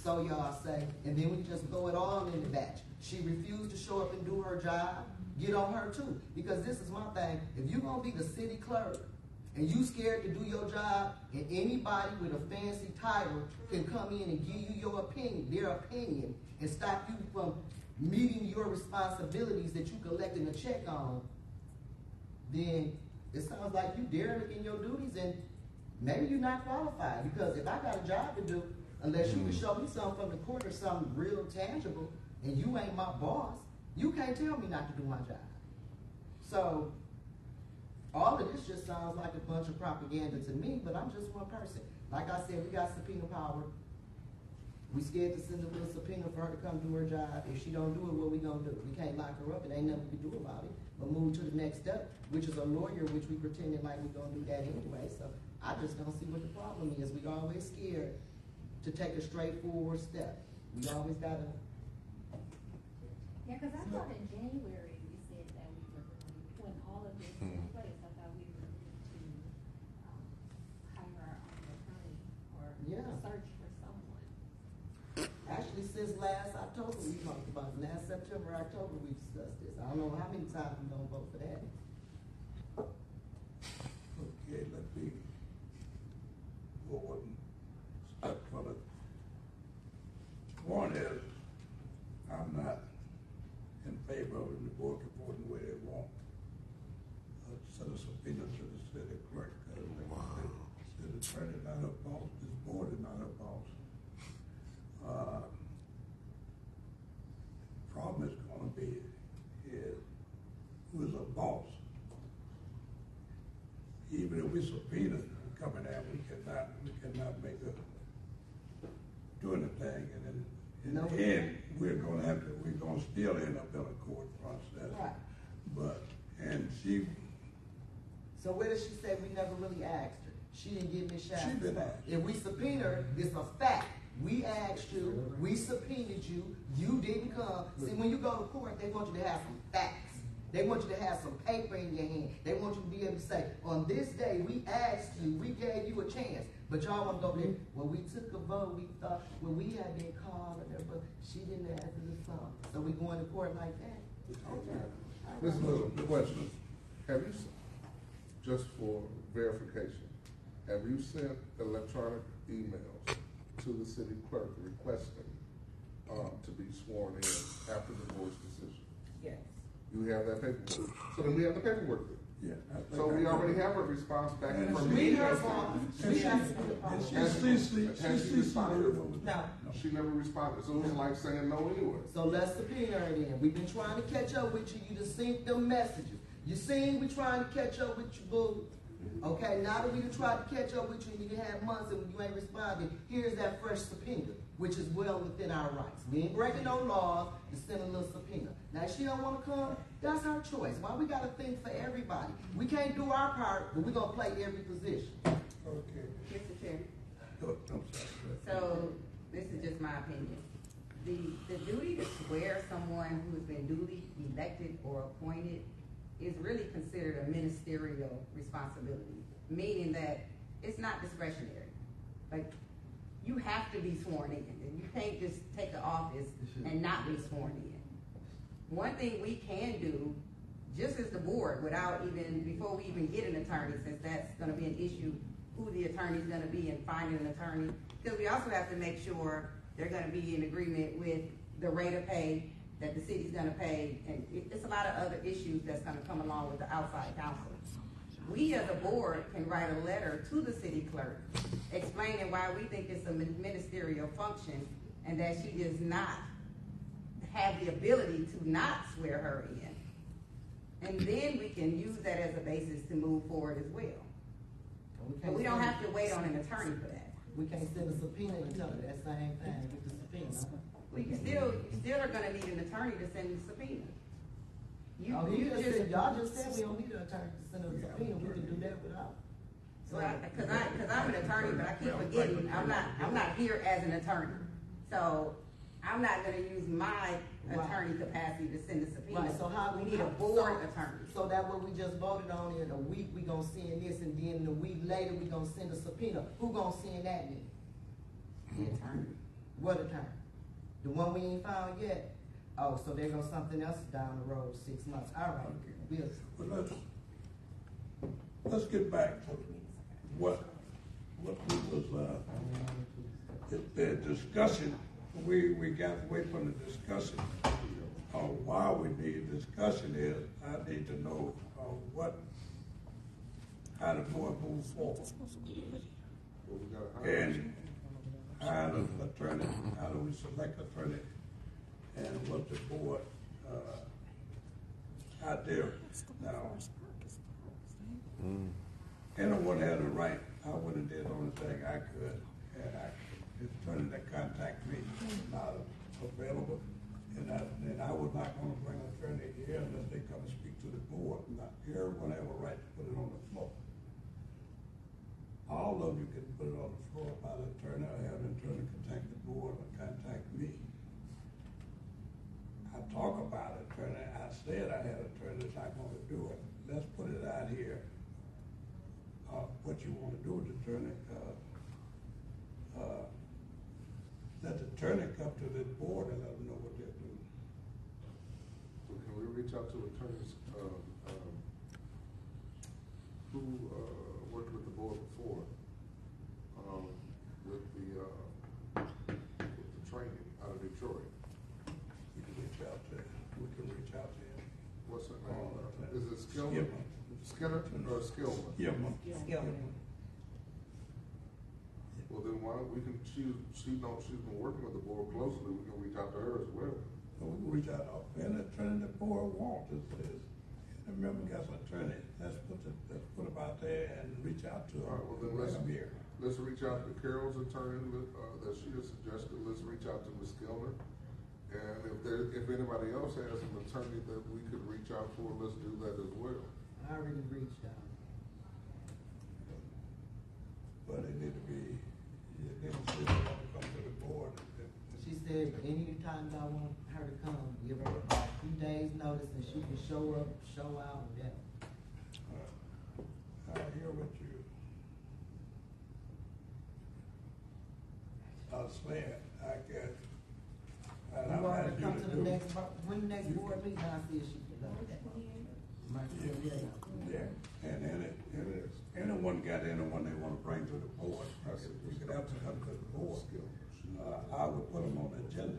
so y'all say, and then we just throw it all in the batch. She refused to show up and do her job, get on her too. Because this is my thing, if you're gonna be the city clerk, and you scared to do your job, and anybody with a fancy title can come in and give you your opinion, their opinion, and stop you from meeting your responsibilities that you collecting a check on, then it sounds like you derelict in your duties, and maybe you're not qualified. Because if I got a job to do, unless you can show me something from the court or something real tangible, and you ain't my boss, you can't tell me not to do my job. So all of this just sounds like a bunch of propaganda to me, but I'm just one person. Like I said, we got subpoena power. We scared to send a little subpoena for her to come do her job. If she don't do it, what we gonna do? We can't lock her up. It ain't nothing we can do about it. But move to the next step, which is a lawyer, which we pretended like we gonna do that anyway. So I just don't see what the problem is. We always scared to take a straightforward step. We always gotta. Yeah, because I thought in January we said that we were, when all of this was in place, I thought we were going to hire our own attorney or search for someone. Actually, since last October we talked about it. Last September, October we discussed this. I don't know how many times we gonna vote for that. Okay, let me go and start from it. One is, I'm not in favor of the board reporting the way they want. Send a subpoena to the city clerk. The attorney is not her boss. This board is not her boss. Problem is going to be is who is a boss. Even if we subpoena coming out, we cannot make her do anything, and then in the end, we're gonna still end up in a court process. Right. But she. So where does she say we never really asked her? She didn't give me a shot. She been asked. If we subpoena her, it's a fact. We asked you, we subpoenaed you, you didn't come. See, when you go to court, they want you to have some facts. They want you to have some paper in your hand. They want you to be able to say, on this day, we asked you, we gave you a chance. But y'all want to go there, well, we took a vote, we thought, well, we had been called, but she didn't answer the phone. So we going to court like that? Ms. Little, question. Have you, just for verification, have you sent electronic emails to the city clerk requesting to be sworn in after the board's decision? Yes. You have that paperwork. So then we have the paperwork then. Yeah. So we already have a response back from Me me. her Has she responded? No. She never responded. So it was like saying no anyway. So let's subpoena her then. We've been trying to catch up with you. You just sent them messages. You seen we trying to catch up with you, boo. Okay, now that we done tried to catch up with you and you had months and you ain't responded, here's that fresh subpoena, which is well within our rights. We ain't breaking no laws to send a little subpoena. Now, if she don't want to come, that's her choice. Why we got to think for everybody? We can't do our part, but we're going to play every position. Okay. Mr. Chair. I'm sorry. So, this is just my opinion. The duty to swear someone who has been duly elected or appointed is really considered a ministerial responsibility, meaning that it's not discretionary. Like, you have to be sworn in, and you can't just take the office and not be sworn in. One thing we can do just as the board, without even, before we even get an attorney, since that's gonna be an issue, who the attorney's gonna be and finding an attorney. Because we also have to make sure they're gonna be in agreement with the rate of pay that the city's gonna pay, and it's a lot of other issues that's gonna come along with the outside counsel. We as a board can write a letter to the city clerk explaining why we think it's a ministerial function and that she does not have the ability to not swear her in. And then we can use that as a basis to move forward as well. But we don't have to wait on an attorney for that. We can't send a subpoena until that same thing with the subpoena. You still are gonna need an attorney to send the subpoena. Y'all just said we don't need an attorney to send a subpoena, we can do that without. Cause I'm an attorney, but I keep forgetting, I'm not here as an attorney. So I'm not gonna use my attorney capacity to send a subpoena. Right, so how we need a board attorney. So that what we just voted on in a week, we gonna send this, and then a week later, we gonna send a subpoena. Who gonna send that then? The attorney. What attorney? The one we ain't found yet? Oh, so there goes something else down the road, 6 months. All right, But let's get back to what we was, the discussion, we got away from the discussion. Why we need discussion is, I need to know, how the board moves forward. And how the attorney, how do we select attorney, and what the board, idea. Now, anyone had a right, I would have did the only thing I could, and the attorney that contact me not available, and I was not gonna bring an attorney here unless they come and speak to the board. Not everyone have a right to put it on the floor. All of you can put it on the floor by the attorney, or have an attorney contact the board or contact me. I talk about it, attorney, I said I had an attorney that's not gonna do it. Let's put it out here, what you wanna do with the attorney, let the attorney come to the board and let them know what they're doing. So can we reach out to attorneys, who, worked with the board before, with the training out of Detroit? We can reach out to him. What's her name? Is it Skillman? Skinner or Skillman? Skillman. Well, then why don't we she's been working with the board closely, we can reach out to her as well. So we can reach out to any attorney the board wants, any member gets an attorney, let's put them out there and reach out to her. All right, well then let's reach out to Carol's attorney, that she has suggested, let's reach out to Ms. Skillner. And if anybody else has an attorney that we could reach out for, let's do that as well. I already reached out. But it need to be, they don't say they want to come to the board. She said anytime I want her to come, give her a few days notice and she can show up, show out, whatever. I hear what you are saying, I guess. And You I'm want her to asking come you to to the do- next board meeting, I'll see if she can go. Yeah, and anyone got anyone they want to bring to the board, we could have to come to the board. I would put them on the agenda.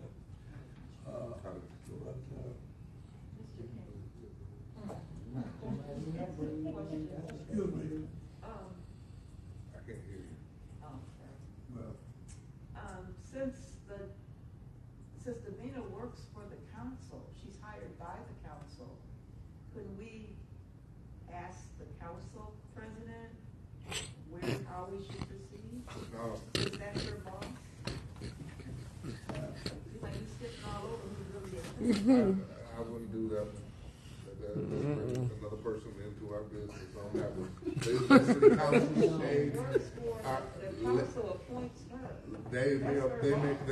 Excuse me. I can't hear you. Well, Since Davina works for the council, she's hired by the council, couldn't we ask the council president how we should proceed? Is that your boss? Like he's sitting all over who really is. I wouldn't do that. That's bringing another person into our business on that one. The council appoints her. They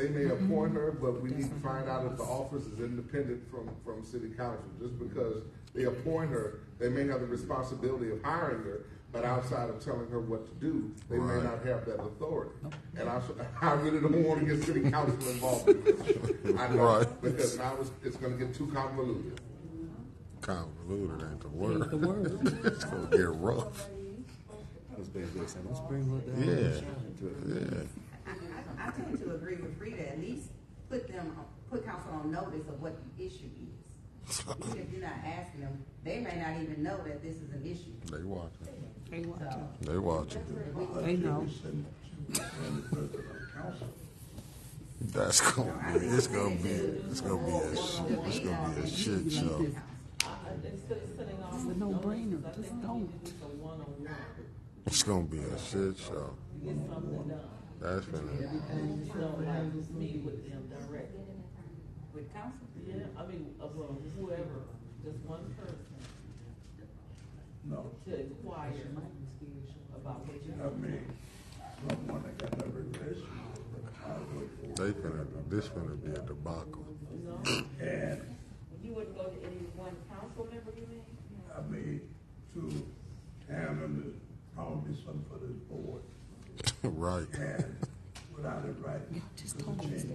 may appoint her, but we need to find out if the office is independent from city council. Just because they appoint her, they may have the responsibility of hiring her, but outside of telling her what to do, they may not have that authority. And I really don't want to get city council involved in this. I know, because now it's going to get too convoluted. Convoluted ain't the word. It's gonna get rough. Yeah. I tend to agree with Rita. At least put council on notice of what the issue is. Even if you're not asking them, they may not even know that this is an issue. They watching. So, They watching. They know. That's gonna be. It's gonna be a shit show. Instead of sending off. It's a no-brainer. Just don't. It's a one-on-one. It's gonna be a shit show. Get something done. That's gonna. So like just meet with them directly. with council? Yeah, I mean, whoever, just one person No, to inquire about what you. I mean, someone that got a relationship. This finna be a debacle. And, You wouldn't go to any one council member, you mean? I mean, to Hammond is probably something for this board. Right. And without it right, it would change.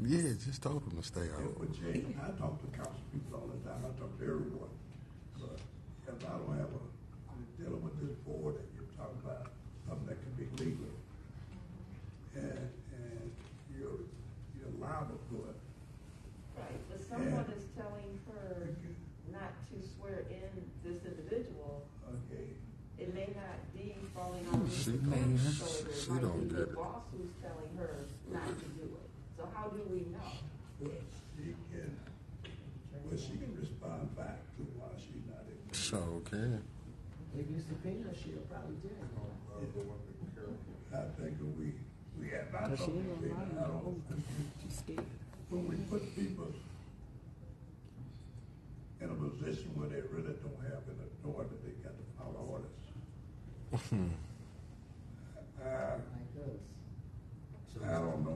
Yeah, just told them to stay It out. would change. I talk to council people all the time. I talk to everyone. But if I don't have dealing with this board that you're talking about, something that can be legal, and you're liable for it. Right, but someone is telling her not to swear in this individual. Okay. It may not be falling on She Mr. don't- Clinton's shoulders. she It might don't be get the it. boss who's telling her not to do it. So how do we know? Well, she can respond back to why she's not in. So okay. If you subpoena, she'll probably do it. I think if we have not Cause she talked ain't to gonna people, lie. I don't, She's scared. when we put people in a position where they really don't have an authority, they got to follow orders. Like us. I don't know,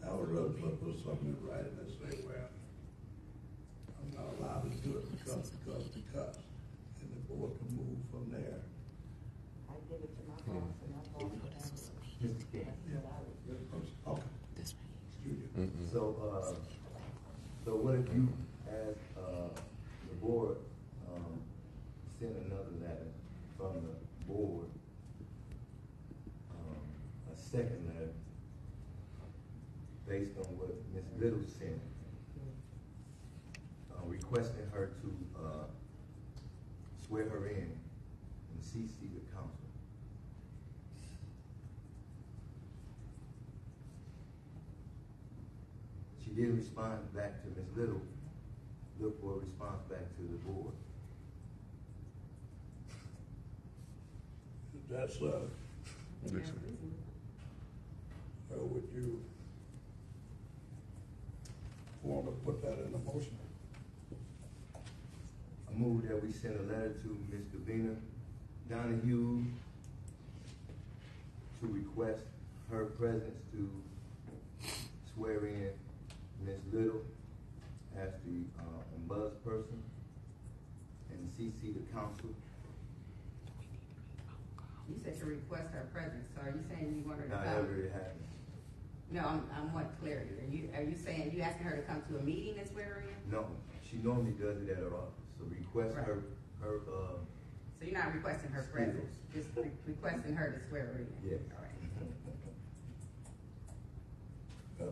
I would rather put something in writing and say, well, I'm not allowed to do it because, and the board can move from there. I give it to my boss and my boss will handle it. That's what I would do. Okay. Excuse So, so what if you, as, the board, send another letter from the board, a second letter, based on what Ms. Little sent, requesting her to, swear her in and CC the council. She didn't respond back to Ms. Little. Look for a response back to the board. That's, would you want to put that in a motion? I move that we send a letter to Ms. Davina Donahue to request her presence to swear in Ms. Little as the ombudsperson and CC the council. You said to request her presence, so are you saying you want her to come? However it happens. No, I want clarity. Are you saying, you asking her to come to a meeting and swear her in? No, she normally does it at her office, so request Right. her, So you're not requesting her presence, just requesting her to swear her in? Yes. All right.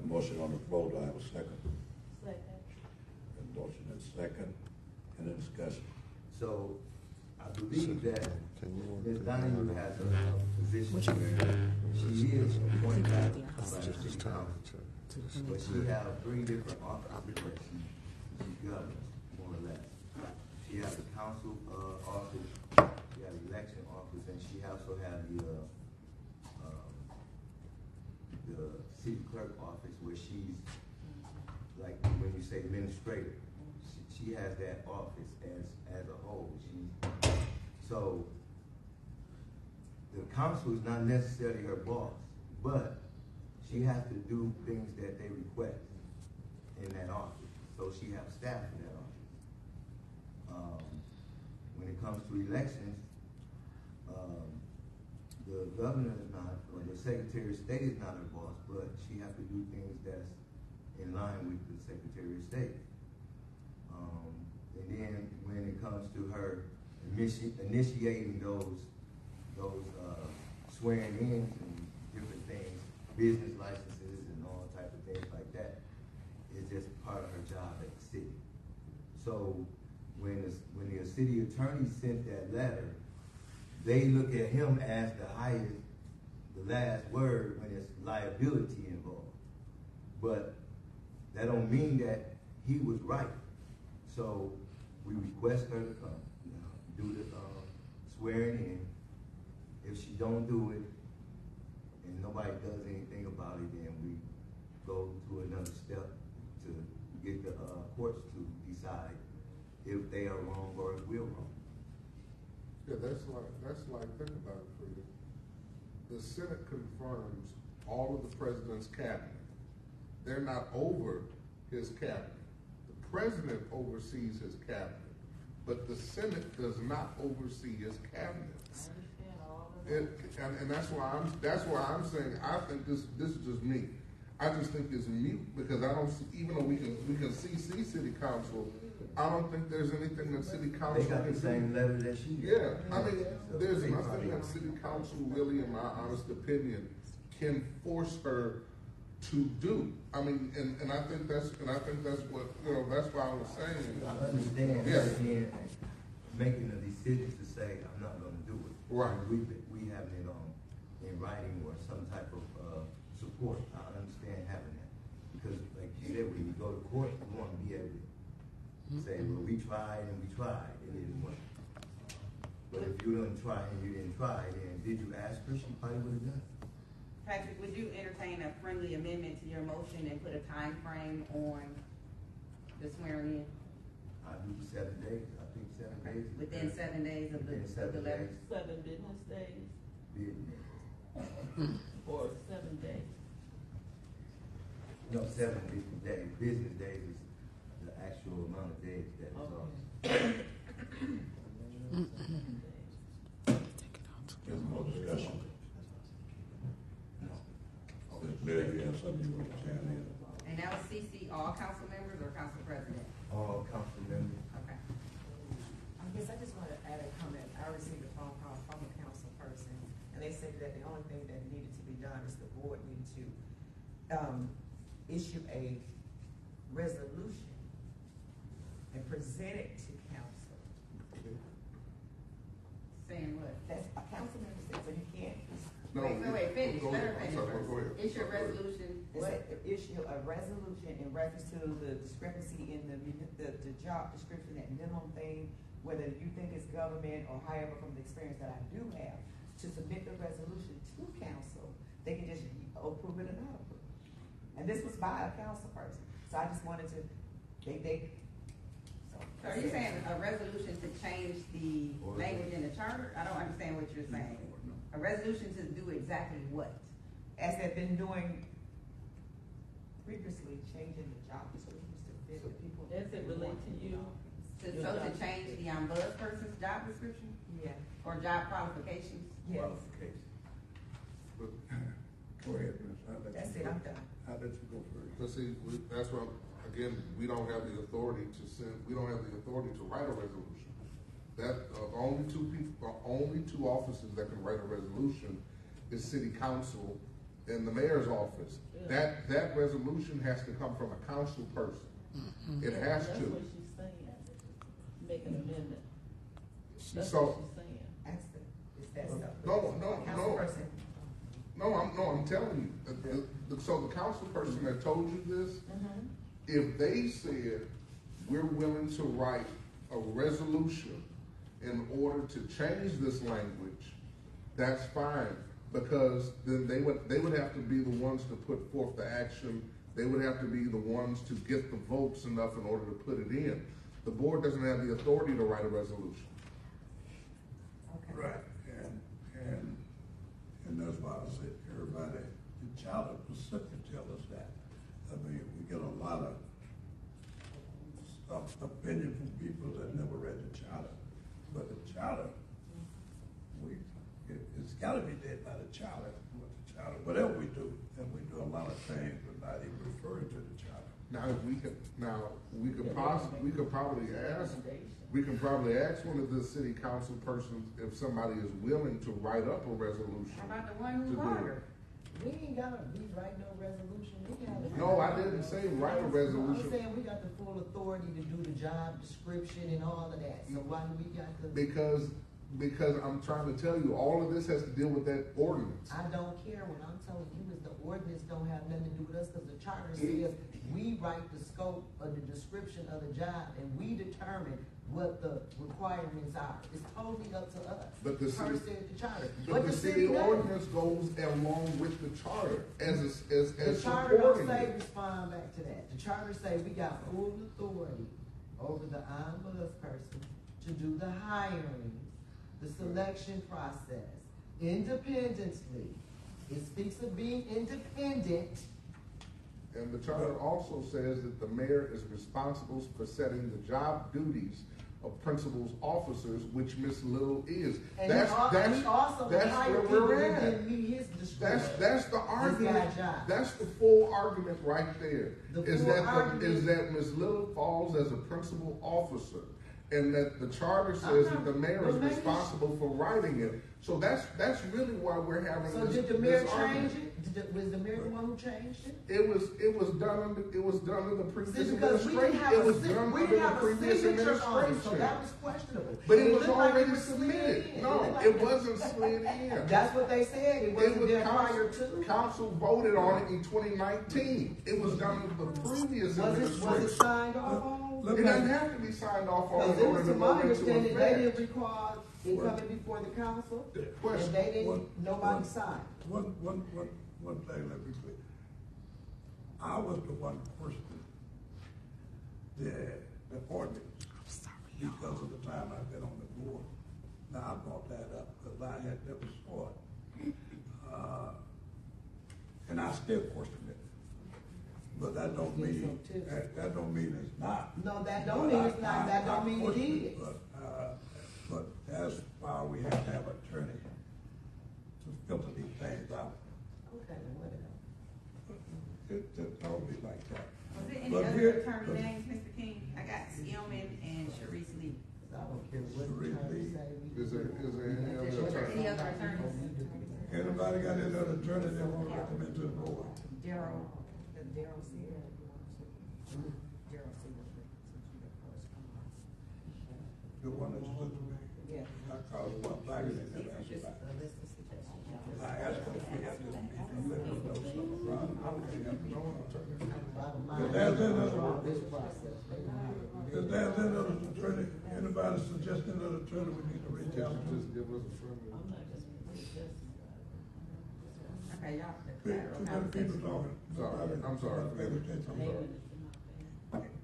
Motion on the floor, do I have a second? Second. Motion and second, any discussion? So I believe that Ms. Donahue has a position where she is appointed by the city council, but she has 3 different offices that she governs, more or less. She has the council office, she has the election office, and she also has the city clerk office, where she's, like when you say administrator, she has that office as a whole. So the council is not necessarily her boss, but she has to do things that they request in that office. So she has staff in that office. When it comes to elections, the governor is not, or the secretary of state is not her boss, but she has to do things that's in line with the Secretary of State. And then when it comes to her initiating those swearing ins and different things, business licenses and all type of things like that, it's just part of her job at the city. So when the city attorney sent that letter, they look at him as the last word when it's liability involved. But that don't mean that he was right. So we request her to come, do the swearing in. If she don't do it, and nobody does anything about it, then we go to another step to get the courts to decide if they are wrong or if we're wrong. Yeah, that's like, think about it, Frida. The Senate confirms all of the president's cabinet. They're not over his cabinet. The president oversees his cabinet, but the Senate does not oversee his cabinet. And that's why I'm saying I think this is just me. I just think it's mute because I don't see, even though we can see city council, I don't think there's anything that city council They got the same letter that she did. Yeah, I mean, there's nothing that city council really, in my honest opinion, can force her to do. I mean, and I think that's what, that's why I was saying. I understand. Yeah. Making a decision to say I'm not going to do it. Right. We having it in writing or some type of support. I understand having that because, like you said, when you go to court, you want to be able to say, well, we tried and it didn't work. But if you didn't try and you didn't try, then did you ask her? She probably would have done it. Patrick, would you entertain a friendly amendment to your motion and put a time frame on the swearing in? I do 7 days. I think 7 days. Within 7 days of Within the letter? 7 business days Business. or 7 days? No, 7 business days. Business days is the actual amount of days that is off. There's no discussion. Mayor, you have something you want to chime in? And that was CC all council members or council president? All council members. Okay. I guess I just want to add a comment. I received a phone call from a council person, and they said that the only thing that needed to be done is the board needed to issue a resolution and present it to council. Saying what? That's a council member said, so you can't. No, Wait, finish, go let her ahead. finish I'm sorry, first. go ahead. Issue a resolution, They what? said issue a resolution in reference to the discrepancy in the job description, that minimum thing, whether you think it's government or however, from the experience that I do have, to submit the resolution to council. They can just approve it or not approve it. And this was by a council person, so I just wanted to, So are you saying a resolution to change the language in the charter? I don't understand what you're saying. A resolution to do exactly what? as they've been doing previously, changing the job descriptions to fit the people. Does it relate to you? To change the buzz person's job description Yeah, or job qualifications? yes, Qualifications. Go ahead, Ms. I'll let that's you it, go. I'm done. I'll let you go first. But see, that's why, again, we don't have the authority to write a resolution. That, only two offices that can write a resolution is city council and the mayor's office. Yeah. That resolution has to come from a council person. It has That's to. what she's saying. Make an amendment. That's So, what she's saying. That's the, it's that stuff. No. Council person. I'm telling you. So the council person that told you this, if they said, we're willing to write a resolution in order to change this language, that's fine, because then they would have to be the ones to put forth the action. They would have to be the ones to get the votes enough in order to put it in. The board doesn't have the authority to write a resolution. Okay. Right, and that's why I said, everybody, the charter specifically tell us that. I mean, we get a lot of opinion from people that never read the charter. But the charter, it's gotta be led by the charter, whatever we do, and we do a lot of things, but not even referring to the charter. Now, we could probably ask one of the city council persons if somebody is willing to write up a resolution. How about the one who to do hired it. her? We ain't gotta rewrite no resolution, we have. No, I didn't say write a resolution. I'm saying we got the full authority to do the job description and all of that, so why do we got the? Because I'm trying to tell you, all of this has to deal with that ordinance. I don't care, what I'm telling you is the ordinance don't have nothing to do with us, cause the charter says we write the scope of the description of the job, and we determine what the requirements are. It's totally up to us. But the Per city- se, the charter. But the city does. ordinance goes along with the charter as The charter don't supporting say it. respond back to that. The charter say we got full authority over the ombudsperson to do the hiring, the selection process, independently. It speaks of being independent. And the charter also says that the mayor is responsible for setting the job duties of principal's officers, which Ms. Little is. And he also that's hired where people we're that at. didn't meet his description. That's the argument. job. That's the full argument right there. The Is full that argument- is that Ms. Little falls as a principal officer, and that the charter says that the mayor is responsible for writing it. So that's really why we're having So this. did the mayor this change argument. it? Was the mayor the one who changed it? It was done under the previous See, because we didn't have administration. It a, was sig- done we under didn't the have a previous signature on it, so administration. that was questionable. But it was looked like already it was slid submitted. in. No, looked like it wasn't slid in. That's what they said. It wasn't there prior council, to. council voted on it in 2019. It was done under the previous Was it administration. signed off on? It doesn't have to be signed off on Because in it order was to to my go into understanding, they didn't effect. require it coming before the council, and Question. they didn't, nobody signed. One thing, let me clear. I was the one person, the ordinance, because of the time I've been on the board. Now, I brought that up because I had never saw it. And I still question it. But that don't mean, that don't mean it's not. No, that don't mean it's not, that don't mean it is. But that's why we have to have an attorney to filter these things out. Okay, whatever. It don't be like that. Was there any But other here- attorney names, Mr. King? I got Skillman and Sharice Lee. I don't care what the attorney say. Is there any other Was there attorney? any other attorneys? Anybody got any other attorney they want to recommend to the board? Daryl. Daryl said. The one that you looked at me? Yeah. I called one back and they never answered back. I asked them if we had to, if you let them know something wrong, I would have to know. If there's another, if there's another attorney, anybody suggesting another attorney, we need to reach out to. Just give us a friendly. Okay, y'all. Too many people talking. Sorry, I'm sorry. Pay attention. I'm sorry.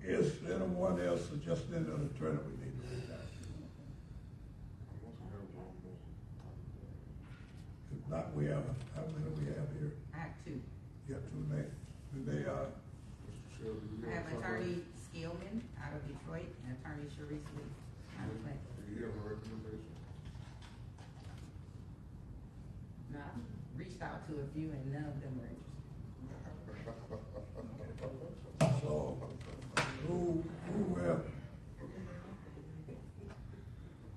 Is anyone else suggesting another attorney we need to reach out to? If not, we have, how many do we have here? I have two. You have two names. And they are, Mr. Shelby, you I have something? attorney Skillman out of Detroit and attorney Sharice Lee out of Clinton. Do you have a recommendation? No, I reached out to a few and none of them were interested. so, who will,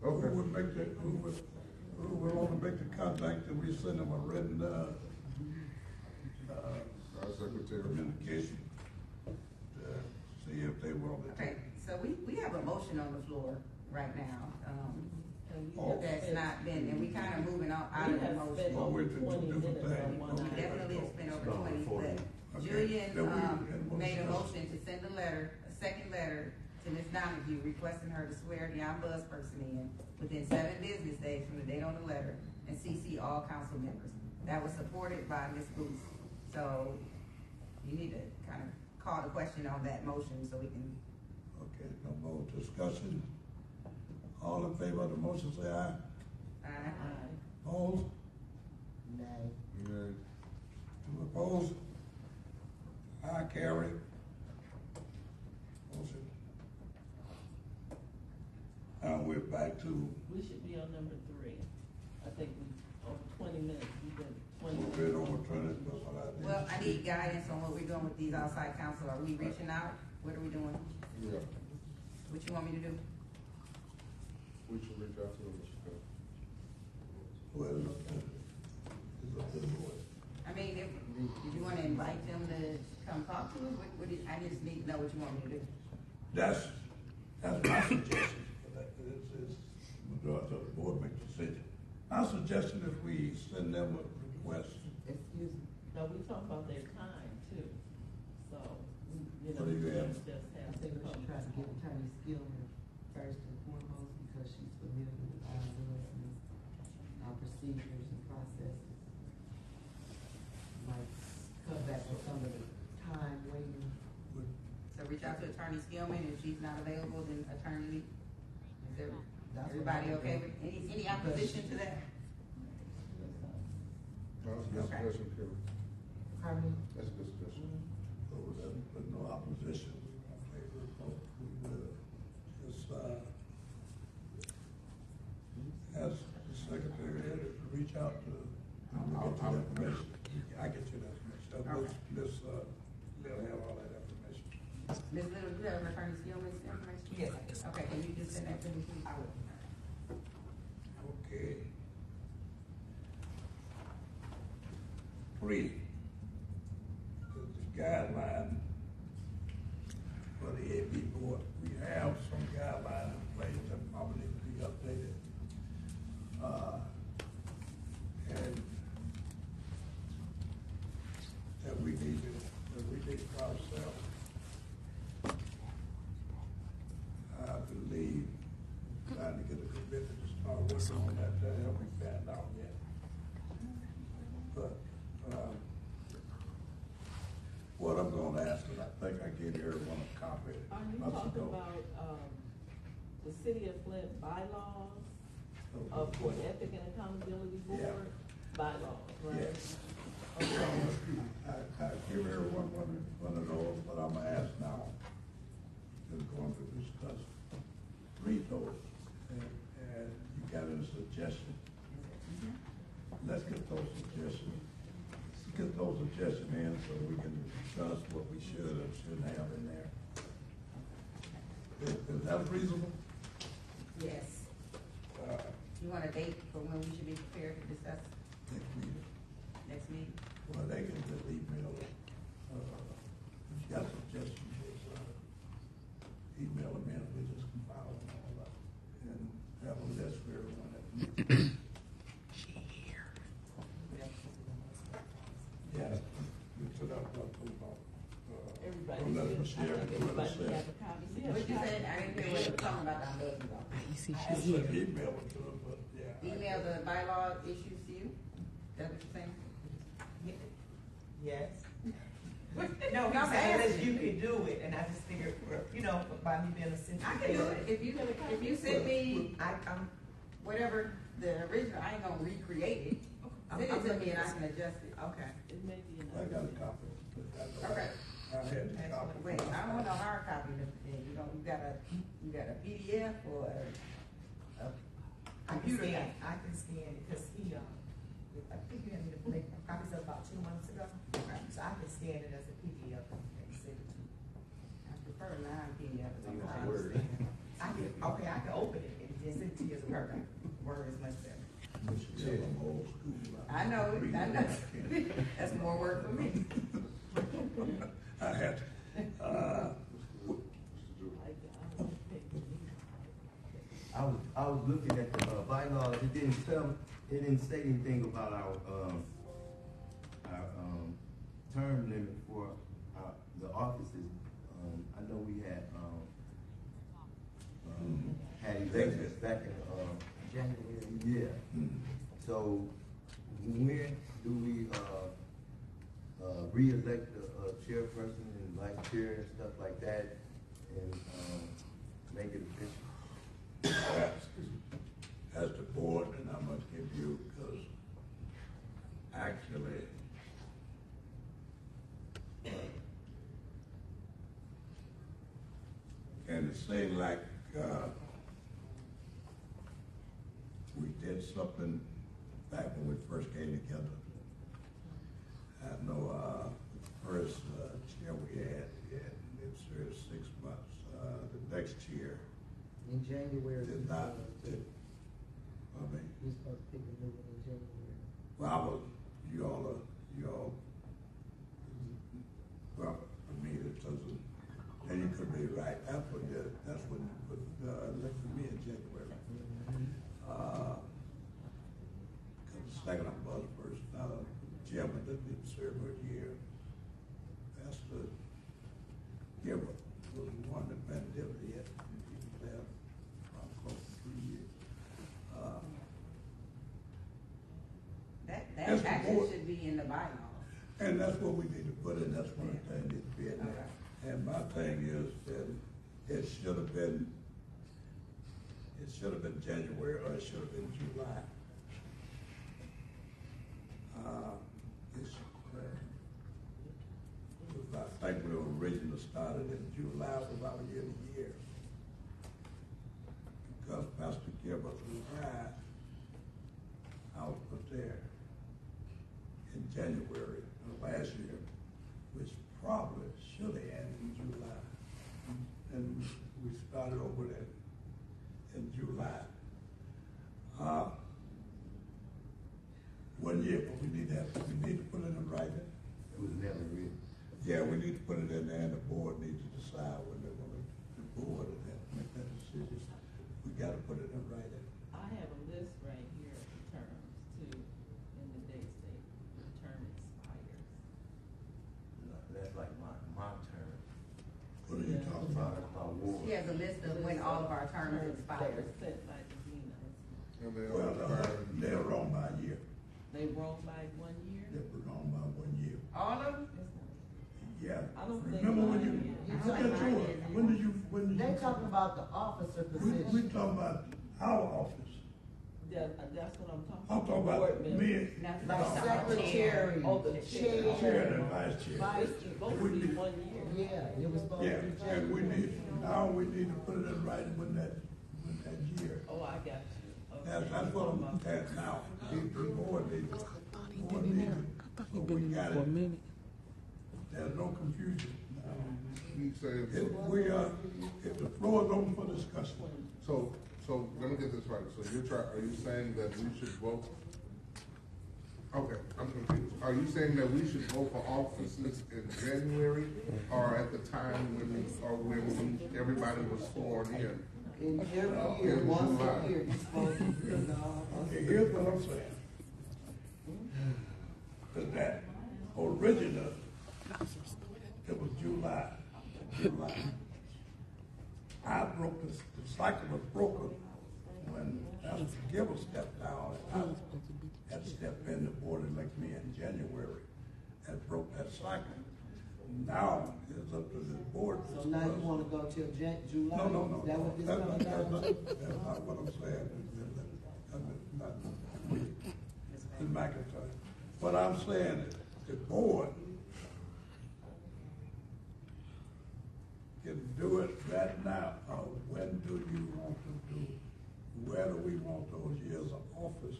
Okay. who would make the, who would want to make the contact and we send them a written, Our secretary. communication to see if they want to. Okay, so we have a motion on the floor right now, Oh. that's not been, and we kind of moving on out of the motion. Well, we're to do different things. We definitely have spent over 20, but Okay. Julian, Then we'll made a discuss. motion to send a letter, a second letter to Ms. Donahue requesting her to swear the ombudsperson in within 7 business days from the date on the letter and CC all council members. That was supported by Ms. Booth. So you need to kind of call the question on that motion so we can. Okay, no more discussion. All in favor of the motion, say aye. Opposed? Nay. Yeah. Two opposed? Aye, carry. Motion. Now we're back to, We should be on number 3. I think we, over 20 minutes, we've been 20 we've minutes. been over 20, that's what I did. Well, I need guidance on what we're doing with these outside counsel. Are we reaching out? What are we doing? Yeah, What you want me to do? we should reach out to them, Mr. Cook. Well, it's up to the board. I mean, if you wanna invite them to come talk to us, I just need to know what you want me to do. That's my suggestion. It's majority of the board make the decision. My suggestion is we send them a request. Excuse me. No, we talk about their time too, so, you know, What do you we have? just I have to think we come. should try to get Attorney Skillman first and foremost, because she's familiar with our laws and our procedures and processes. Might cut back on some of the time waiting. So reach out to Attorney Skillman, if she's not available, then Attorney Lee. Is there, That's what everybody I would okay do. with, any opposition to that? No, that's a good Okay. suggestion, Kelly. Pardon me? That's a good suggestion. So with no opposition, I favor of both. We will just, ask the secretary to reach out to, get you that information. I get you that information. Okay. Miss, they'll have all that information. Ms. Little, you have Attorney Skillman's information? Yes. Okay, can you just send that to me, please? I will. Okay. 3, the guideline for the AP board. We have some guidelines in place that probably need to be updated. And that we need for ourselves. I believe trying to get a commitment to start working on that haven't found out yet. But, what I'm gonna ask, and I think I gave everyone a copy. Are you months talking ago. about, the City of Flint bylaws for Ethic and Accountability Board? Yeah. Bylaws, right? Yes. Okay. I give everyone one of those, but I'm gonna ask now, is going to discuss, read those, and you got a suggestion? Let's get those suggestions in so we can discuss what we should and shouldn't have in there. Is that reasonable? Yes. You want a date for when we should be prepared to discuss Next meeting. next meeting? Well, they can just email it. If you got suggestions, just, email them in, we just compile them all up and have a list for everyone at the next meeting. Yeah, we put up what we want. Everybody From that should, I Michelle, think from that everybody should Michelle. have a copy. Yeah. What you said, I didn't hear what you were talking about down there. You see, I said email it to them, but yeah. Email the bylaw issues to you? Is that what you're saying? Yes. No, No, I'm he said that asking. you could do it, and I just figured, you know, by me being a city. I can do it. If you send me I'm whatever the original, I ain't gonna recreate it. Send it to me and I can adjust it. okay. It may be I enough. got a copy. Okay. I had the copy. Wait, I don't want no hard copy. You know, you got a PDF or a I can computer scan, copy? I can scan it, cause he, I think you had me to make copies of about 2 months ago. So I can scan it as a PDF and send it to you. I prefer non-PDF. I understand. Okay, I can open it and send it to you as a Word. Word is much better. Michelle, I'm old school. I know, I know. That's more work for me. I had, I was looking at the bylaws, it didn't say anything about our term limit for the offices. I know we had elections back in, January. yeah. So when do we, re-elect the chairperson and vice chair and stuff like that and, make it official? as the board, and I must give you, because actually, and it seemed like, we did something back when we first came together. I know, first, chair we had been served 6 months. The next chair In January. did not, You're supposed to pick a new one in January. well, well, I mean, it doesn't, and you could be right, that's when elected me in January. Cause the second I'm buzz first, now the chairman didn't even serve a year. That's the, Gilbert was the one that been deputy at, he left, close to 2 years. That That's the action board. should be in the bylaws. And that's what we need to put in, that's one of the things needs to be in there. And my thing is that it should have been January or it should have been July. I think we originally started in July of our year. Because Pastor Gilbert retired, I was put there in January of last year, which probably should have ended in July. And we started over there in July. 1 year, but we need to put it in writing. It was never written. Yeah, we need to put it in there, and the board needs to decide when they're gonna, the board and make that decision. We gotta put it in writing. I have a list right here of the terms too, in the dates the term expires. That's like my term. What are you talking about? My ward. He has a list of when all of our terms expire. That was set by Davina. And they Well, all expire. they're wrong by a year. They roll by 1 year? They were wrong by 1 year. All of them? Yeah. I don't think Remember when mine you, is. look at yours, when did you? They talking about the officer We position. talking about our office. That's what I'm talking about. I'm talking about Board member. me, That's Like the secretary, Oh, the chair. chair and vice chair. Vice It's supposed to be 1 year. Yeah, it was supposed to Yeah, be and we January. need to put it in writing when that year. Oh, I got you. Okay. That's what I'm at now. The board needs it. So we got it. There's no confusion. He said, If the floor is open for discussion. so let me get this right. So are you saying that we should vote? Okay, I'm confused. Are you saying that we should vote for offices in January or at the time when everybody was sworn in? In every year, In once July. a year, you're supposed to do it. Okay, here's what I'm saying. Is that original, it was July. I broke the cycle was broken when Pastor Gibber stepped down and I had stepped in, the board elected me in January and broke that cycle. Now it's up to the board. So now you wanna go till July? No. Is that what this That's comes down to? that's not what I'm saying. Ms. McIntyre. What I'm saying is, the board can do it right now, or when do you want to do, where do we want those years of office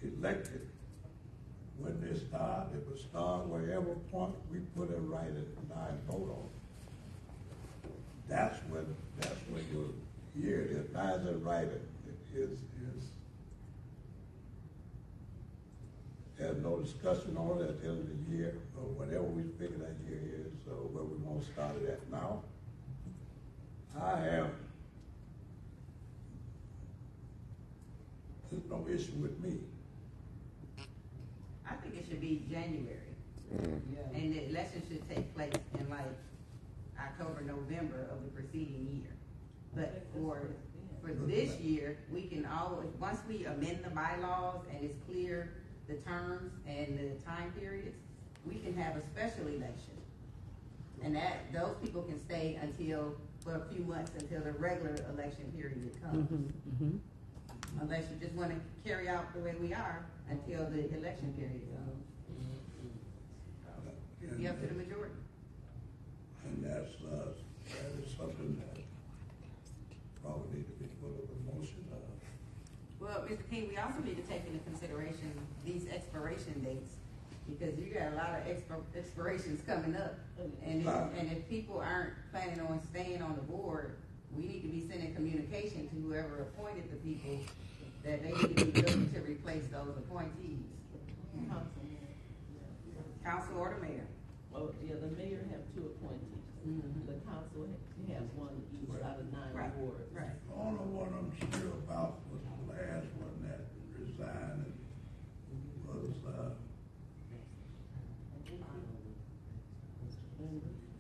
elected? When they start, if it start wherever point, we put it right in and vote on it. That's when your year is, now is it right, there's no discussion on it at the end of the year, or whatever we figure that year is, so where we want to start it at now. There's no issue with me. I think it should be January. Yeah. And the election should take place in like October, November of the preceding year. But for this year, we can always, once we amend the bylaws and it's clear the terms and the time periods, we can have a special election. And those people can stay for a few months until the regular election period comes. Unless you just wanna carry out the way we are until the election period comes. It'd be up to the majority. And that is something that probably need to be put of a motion. Well, Mr. King, we also need to take into consideration these expiration dates. Because you got a lot of expirations coming up, and if people aren't planning on staying on the board, we need to be sending communication to whoever appointed the people that they need to be looking to replace those appointees. Council or the mayor. Well, yeah, the mayor have 2 appointees. The council has 1 each out of 9 wards. Right. The only one I'm sure about was the last one that resigned and was,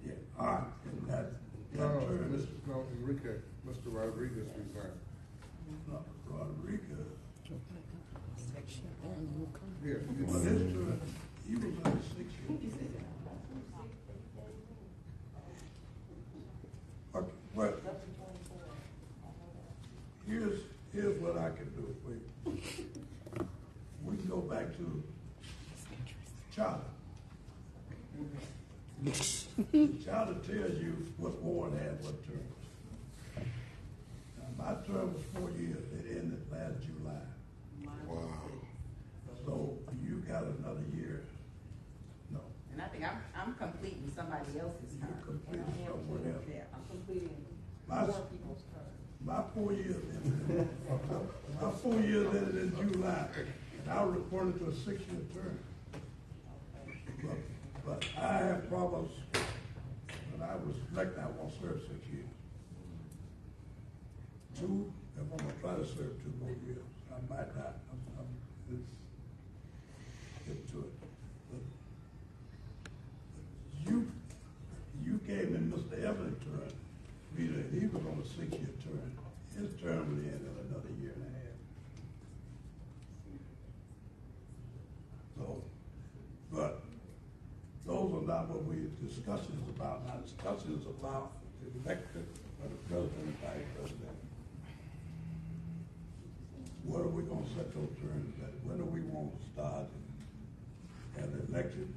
yeah, all right, and that term is, Mr. Rodriguez resigned. Rodriguez. Yeah, Well, his term, he was on 6 years. Okay, well, here's what I can do for you. We can go back to charter. The charter tells you what ward has what term. Now, my term was 4 years. It ended last July. wow. So you got another year. No. And I think I'm completing somebody else's term. You're completing someone else. Yeah. I'm completing My- more people's terms. My 4 years ended. My 4 years ended in July, and I was reported to a 6-year term. But I have problems. When I was elected, I won't serve 6 years. 2, if I'm gonna try to serve 2 more years, I might not. It's get to it. But you gave me Mr. Evans' term. He was on a 6-year term. His term would end in another year and a half. So, but those are not what we discussion is about. Now, discussion is about the elected by the president and vice president. What are we gonna set those terms at? When do we want to start an election?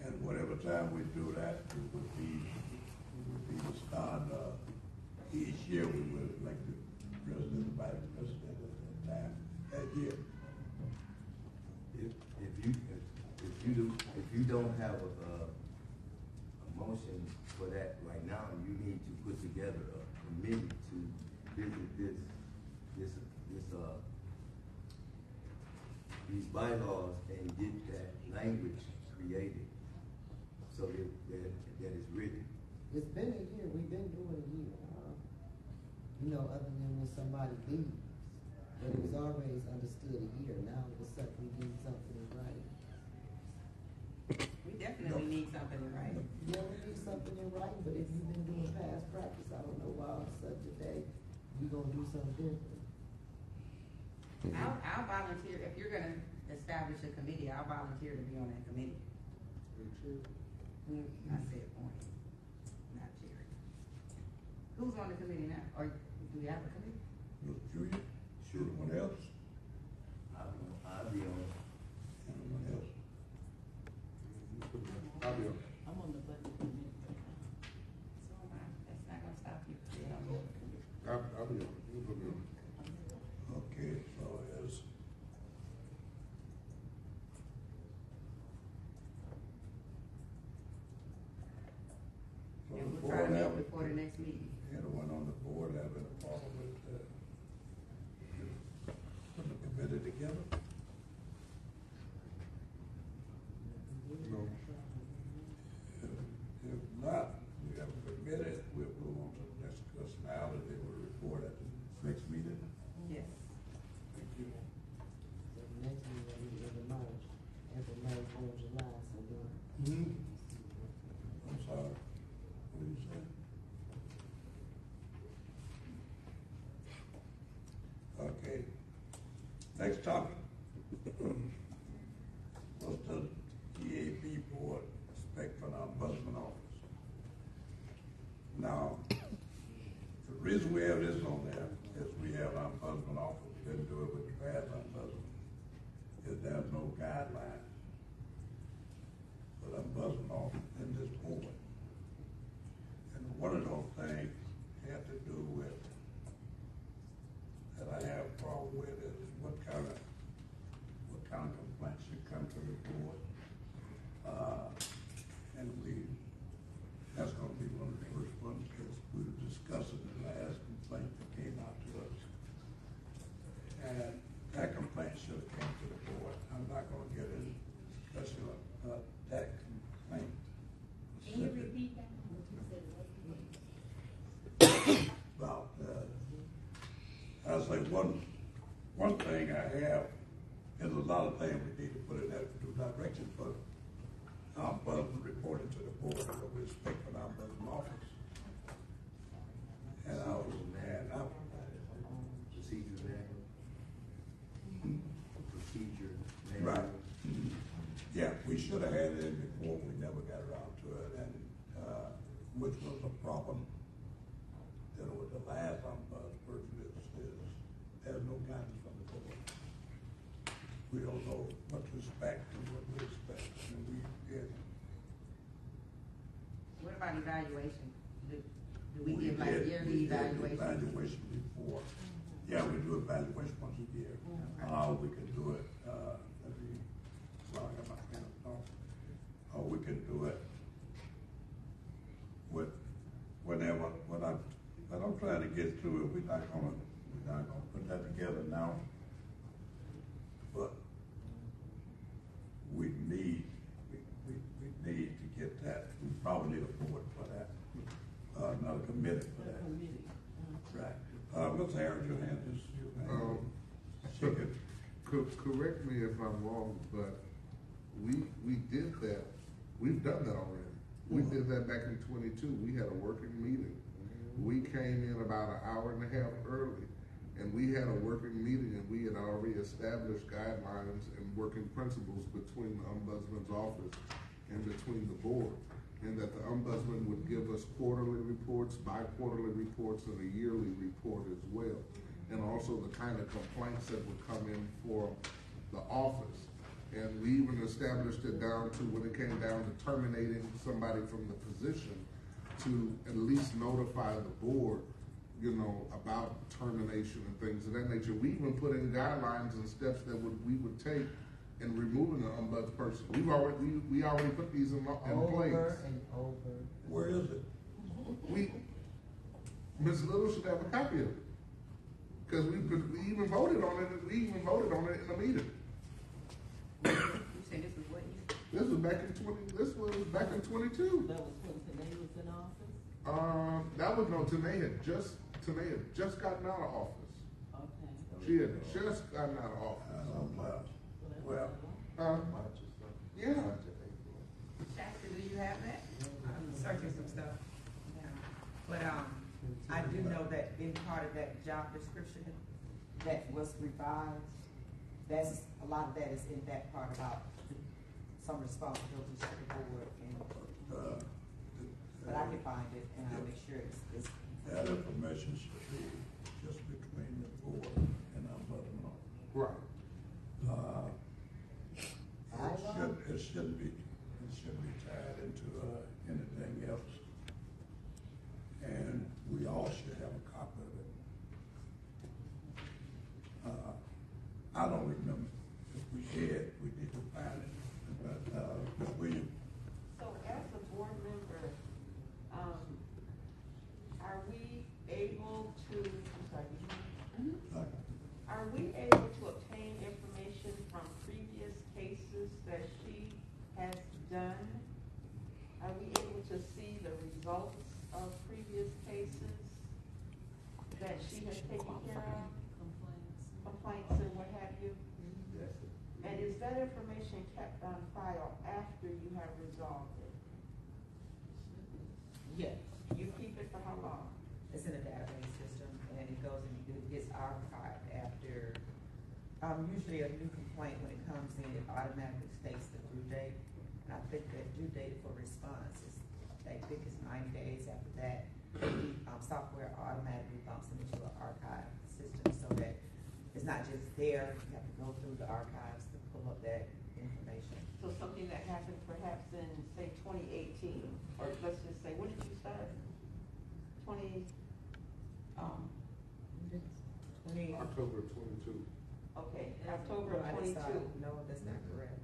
And whatever time we do that, it would be the start of each year we would elect the president and vice president at that time, that year. If you don't have a motion for that right now, you need to put together a committee to visit these bylaws and get that language created so that it's written. It's been a year, we've been doing a year, other than when somebody leaves. But it was always understood a year, now all of a sudden we need something in writing. We definitely need something in writing. Yeah, we need something in writing, but if you've been doing past practice, I don't know why all of a sudden today, we gonna do something different. I'll volunteer, if you're gonna establish a committee, I'll volunteer to be on that committee. I said point, not chair. Who's on the committee now? Or do we have a committee? Mr. Julia, anyone else? I'll be on. Anyone else? I'll be on. I'm on the budget committee. So am I. That's not gonna stop you. Yeah, I'm on the committee. I'll be on. You put me on. Okay, so is. And we'll try to meet before the next meeting. Anyone on the board having a problem with, putting a committee together? No. If not, we have a committee, we'll move on to the next discussion now, and they will report at the next meeting. Yes. Thank you. So the next meeting will be every March, June, July, so then. I'm sorry, what did you say? Okay, next topic. What's the EAB board expect from our ombudsman office? Now, the reason we have this on there is we have our ombudsman office, we didn't do it with the past ombudsman, is there's no guidelines for the ombudsman office in this board. And one of those things had to do with, that I have a problem with, is what kind say one thing I have, there's a lot of things we need to put in that to direction for ombudsman reporting to the board of respect for the ombudsman office. And Procedure manual. Procedure manual. right. Yeah, we should have had it in before, we never got around to it, and, which was a problem. That was the last ombudsperson is there's no guidance from the board. We don't know what to expect and what we expect, and we did. What about evaluation? Do we give like did- yearly we did evaluation? Evaluation before. Yeah, we do evaluation once a year. We can do it, let me, sorry, I got my pen up. We can do it with, whenever, what I'm trying to get to it, we're not gonna put that together now. But we need to get that, we probably need a board for that, another committee for that. Right. Ms. Harris, your hand is, Correct me if I'm wrong, but we did that, we've done that already. We did that back in 22. We had a working meeting. We came in about an hour and a half early, and we had a working meeting, and we had already established guidelines and working principles between the ombudsman's office and between the board, and that the ombudsman would give us quarterly reports, bi-quarterly reports, and a yearly report as well, and also the kind of complaints that would come in for the office. And we even established it down to when it came down to terminating somebody from the position, to at least notify the board, about termination and things of that nature. We even put in guidelines and steps that we would take in removing the ombudsperson. We already put these in place. Over and over. where is it? Ms. Little should have a copy of it. Cause we even voted on it, in the meeting. You said this was what you? This was back in 22. That was when Tanae was in office? Tanae had just gotten out of office. Okay. She had just gotten out of office. Well, Yeah. Shasta, do you have that? I'm searching some stuff. Yeah. But, I do know that in part of that job description that was revised, a lot of that is in that part about some responsibilities to the board and, but I can find it and I'll make sure it's. that information should be just between the board and ombudsman. Right. It shouldn't be tied into, anything else. And we all should have a copy of it. I don't remember. If we did, we need to find it. But, Ms. Williams. So as a board member, are we able to, are we able to obtain information from previous cases that she has done? Are we able to see the results of previous cases that she has taken care of? Complaints and what have you? And is that information kept on file after you have resolved it? Yes. You keep it for how long? It's in a database system and it goes and it gets archived after, usually a new complaint when it comes in, it automatically states the due date. And I think the due date for response is, I think it's 90 days after that. Software automatically bumps into an archive system so that it's not just there, you have to go through the archives to pull up that information. So something that happened perhaps in, say, 2018, or let's just say, when did you start? 20, October 22. okay, October of 22. No, that's not correct.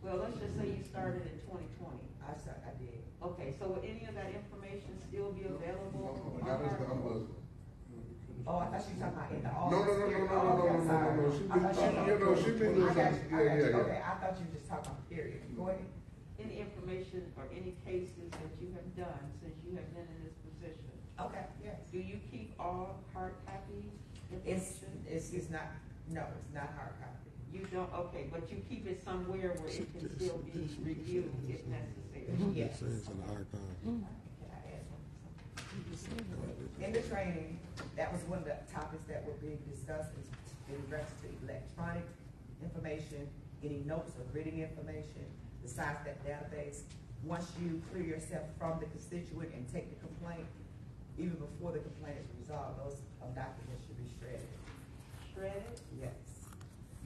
Well, let's just say you started in 2020. I did. Okay, so would any of that information still be available? No, not as the ombudsman. Oh, I thought you were talking about in the No, office. no. She been I got you. yeah. Okay, I thought you were just talking about period. Go ahead. Any information or any cases that you have done since you have been in this position? Okay, yes. Do you keep all hard copies It's not, no, it's not hard copy. You don't, okay, but you keep it somewhere where it can still be reviewed if necessary. Yes. Say it's in the archive. Can I add something? In the training, that was one of the topics that were being discussed is in regards to electronic information, any notes or written information, the size of that database. Once you clear yourself from the constituent and take the complaint, even before the complaint is resolved, those documents should be shredded. Shredded? Yes.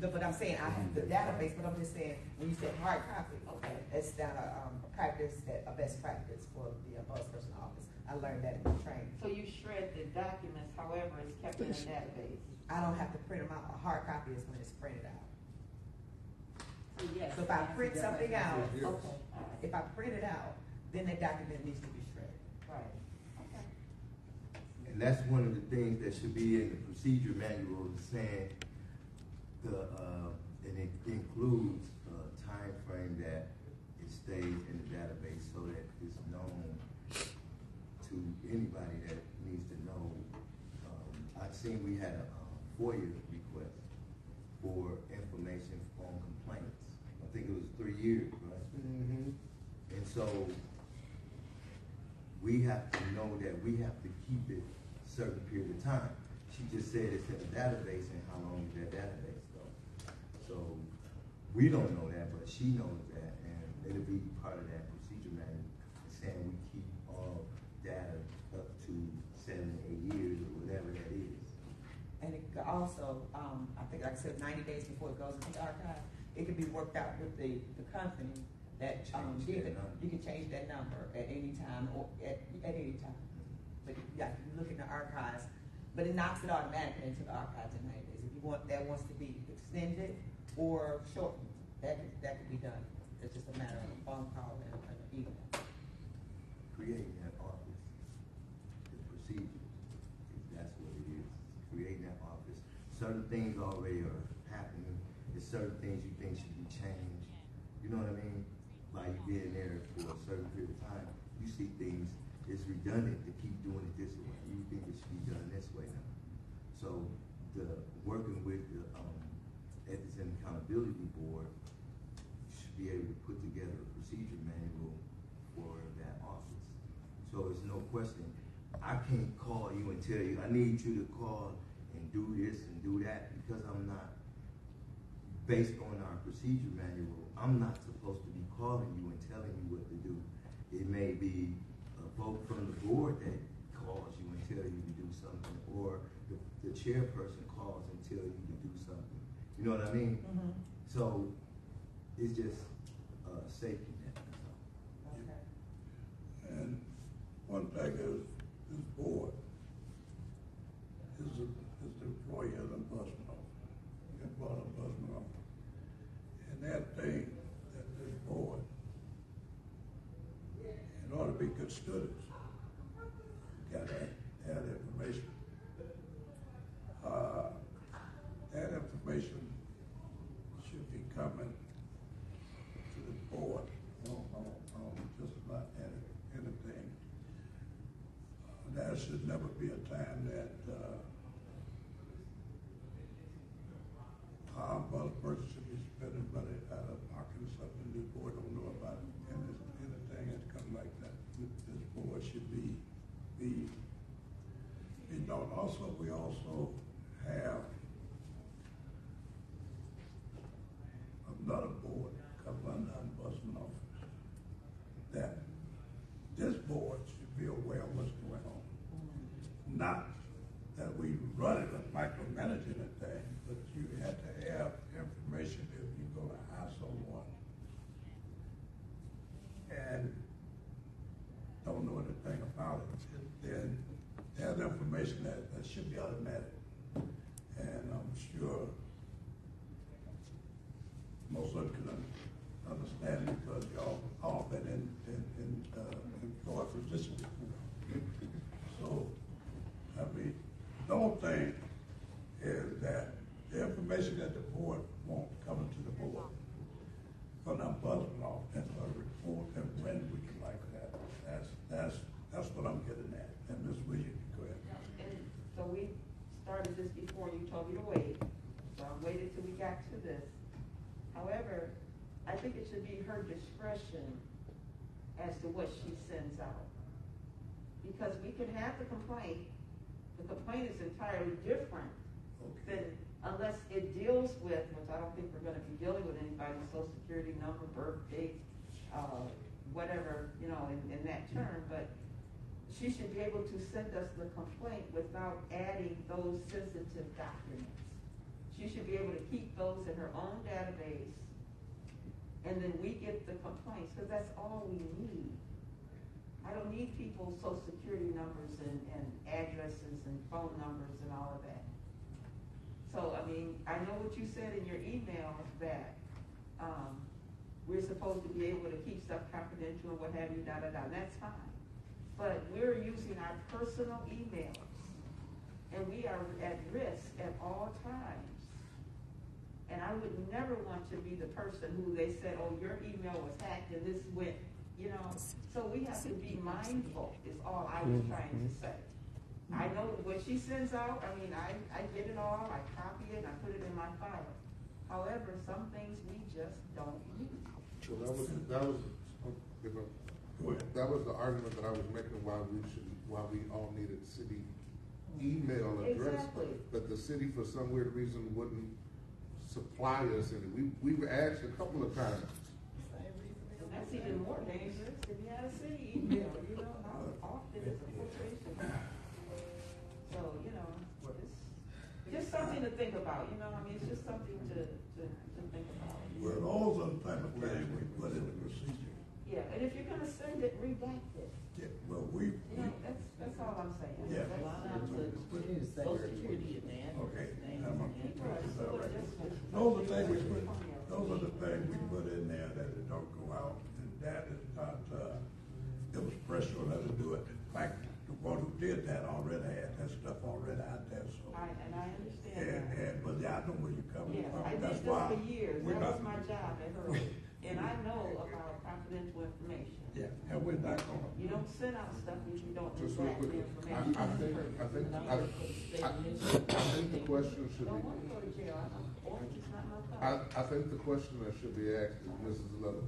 But I'm saying, I have the database, but I'm just saying, when you said hard copy, Okay. it's not a practice, a best practice for the ombudsperson office. I learned that in the training. So you shred the documents, however, it's kept in a database. I don't have to print them out. A hard copy is when it's printed out. So yes. So if I print something out, Okay, all right, if I print it out, then that document needs to be shredded. right, okay. And that's one of the things that should be in the procedure manual, saying and it includes a time frame that it stays in the database so that it's known to anybody that needs to know. I've seen we had a FOIA request for information on complaints. I think it was 3 years, right? Mm-hmm. And so we have to know that we have to keep it a certain period of time. She just said it's in a database, and how long is that database go? So we don't know that, but she knows that, and it'll be part of that procedure manual, saying we keep all data up to 7 to 8 years or whatever that is. And it could also, I think, like I said, 90 days before it goes into the archive, it could be worked out with the company that did it. You can change that number at any time or at any time. But you look in the archives, but it knocks it automatically into the archives in 90 days. If you want, that wants to be extended or shortened, that could be done. It's just a matter of a phone call and an email. Creating that office, the procedures, that's what it is. Creating that office. Certain things already are happening. There's certain things you think should be changed. You know what I mean? By you being there for a certain period of time, you see things, it's redundant to keep doing it this way. You think it should be done this way now. So the working with the Ethics and Accountability Board should be able to put together a procedure manual for that office. So it's no question. I can't call you and tell you, I need you to call and do this and do that, because I'm not, based on our procedure manual, I'm not supposed to be calling you and telling you what to do. It may be a vote from the board that calls you and tell you to do something, or the chairperson calls and tell you to do something. You know what I mean? Mm-hmm. So it's just safety net. Okay. And one thing is, this board is the employee of the ombudsman office. The ombudsman office. And that thing, that this board, in order to be good students, you gotta have information. That information should be coming to the board on just about anything. There should never be a time that our ombudsperson should be spending money out of pocket or something the board don't know about, and anything that's come like that. This board should be known. Also, we also have another board called the Ombudsman Office, that this board should be aware of what's going on. Not that we run it or micromanage anything, but you have to have information if you're going to hire someone and don't know anything about it. Then there's information that should be automatic. And I'm sure most of you can understand because y'all all been in employed positions before. So, I mean, the whole thing is that the information that the board wants coming to the board from the ombudsman office and a report and when we can like that. That's what I'm getting at. And Ms. Williams, go ahead. And so we started this before you to wait, so I waited till we got to this. However, I think it should be her discretion as to what she sends out. Because we can have the complaint is entirely different than, unless it deals with, which I don't think we're gonna be dealing with anybody's social security number, birth date, whatever, you know, in that term, but she should be able to send us the complaint without adding those sensitive documents. She should be able to keep those in her own database, and then we get the complaints, because that's all we need. I don't need people's social security numbers and addresses and phone numbers and all of that. So, I mean, I know what you said in your email that we're supposed to be able to keep stuff confidential and what have you, and that's fine. But we're using our personal emails, and we are at risk at all times. And I would never want to be the person who they said, oh, your email was hacked and this went, you know. So we have to be mindful is all I was trying to say. I know what she sends out, I mean, I get it all, I copy it, and I put it in my file. However, some things we just don't need. So that was the argument that I was making why we all needed city email address. Exactly. But the city, for some weird reason, wouldn't supply us any. We've asked a couple of times. And that's even more dangerous if you had a city email, you know, how often is a corporation. So, you know, it's just something to think about, you know, I mean, it's just something to think about. Well, those are the type of things we put in the procedure. Yeah, and if you're gonna send it, redact it. Yeah, well, You know, that's all I'm saying. Yeah. That's- Line out to social security and address. Okay. name, I'm and- People are so desperate. Those are things those are the things we put in there that it don't go out, and that is not, it was pressure on us to do it. In fact, the one who did that already had that stuff already out there, so. I understand that. But yeah, I know where you're coming Yes, from. I did That's this why for years. we're That was not- my job at Hurley. And I know about confidential information. Yeah, and we're not gonna. You don't send out stuff if you don't Just real redact the quick, information. I think the question should Don't be. want to go to jail. Orange is not my color. I think the question that should be asked is, Mrs. Leather,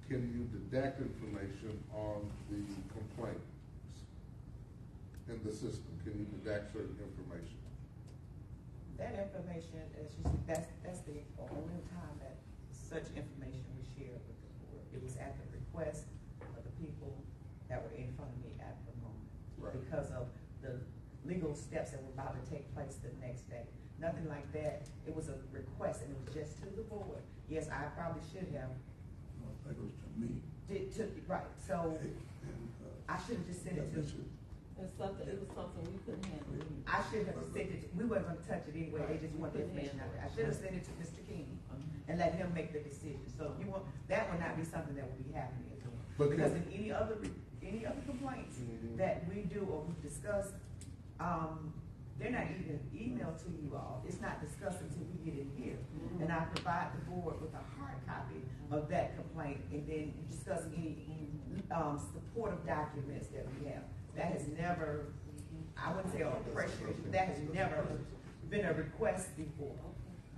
can you deduct information on the complaints in the system? Can you deduct certain information? That information, as you see, that's the only time that such information was shared with the board. It was at the request of the people that were in front of me at the moment. Right. Because of the legal steps that were about to take place the next day. Nothing like that. It was a request and it was just to the board. Yes, I probably should have. I think it was to me. Right, so And, I should have just sent it to. It was something we couldn't handle. I should have sent it, we weren't gonna touch it anyway, they just want the information out there. I should have sent it to Mr. King and let him make the decision. So you want, that would not be something that would be happening again. But Because in any other complaints that we do or we discuss, they're not even emailed to you all. It's not discussed until we get in here. And I provide the board with a hard copy of that complaint and then discuss any supportive documents that we have. That has never, I wouldn't say a pressure, that has never been a request before.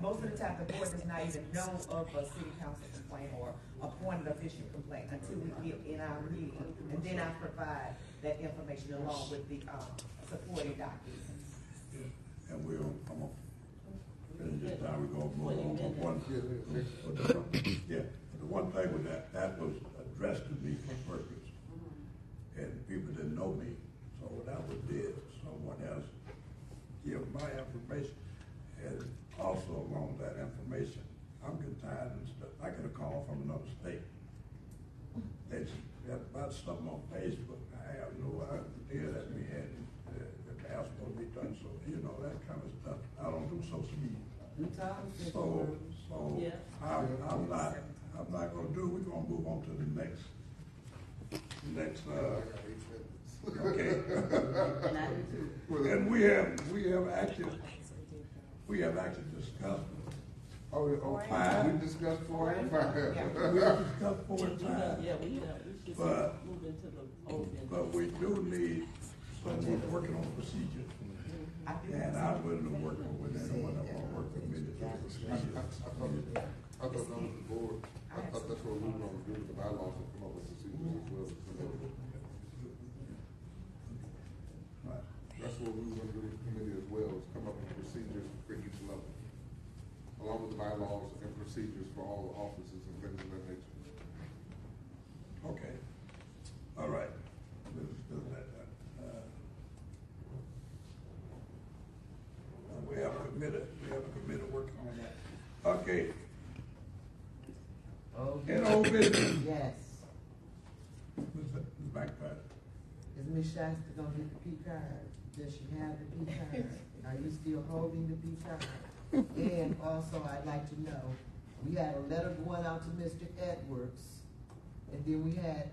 Most of the time, the board does not even know of a city council complaint or appointed official complaint until we get in our meeting. And then I provide that information along with the supporting documents. yeah, and we'll, I'm gonna finish this time, we're gonna move on to one. Yeah, but the one thing with that was addressed to me for purpose. And people didn't know me, so what I would did, someone else give my information. And also along that information, I'm getting tired and stuff. I get a call from another state. They said about something on Facebook. I have no idea that we had that was supposed to be done, so you know, that kind of stuff. I don't do social media. So Yeah. I'm not gonna do, we're gonna move on to the next, okay. And I do too. And we have actually discussed. We discussed 4 and 5. We have discussed 4 and 5. Yeah, we should But- move into the old. But we do need someone working on procedure. I do. And I'm willing to work with anyone that wanna work with me. I thought that was the board, I thought that's what we were gonna do, the bylaws and come up with procedures as well. Right. That's what we were gonna do with the committee as well, is come up with procedures for each level, along with the bylaws and procedures for all the offices and things of that nature. Okay, all right, let's do that. We have a committee working on that. Okay, in old business, Yes. Ms. McFadden. Is Ms. Shasta gonna get the P card? Does she have the P card? Are you still holding the P card? And also, I'd like to know, we had a letter going out to Mr. Edwards, and then we had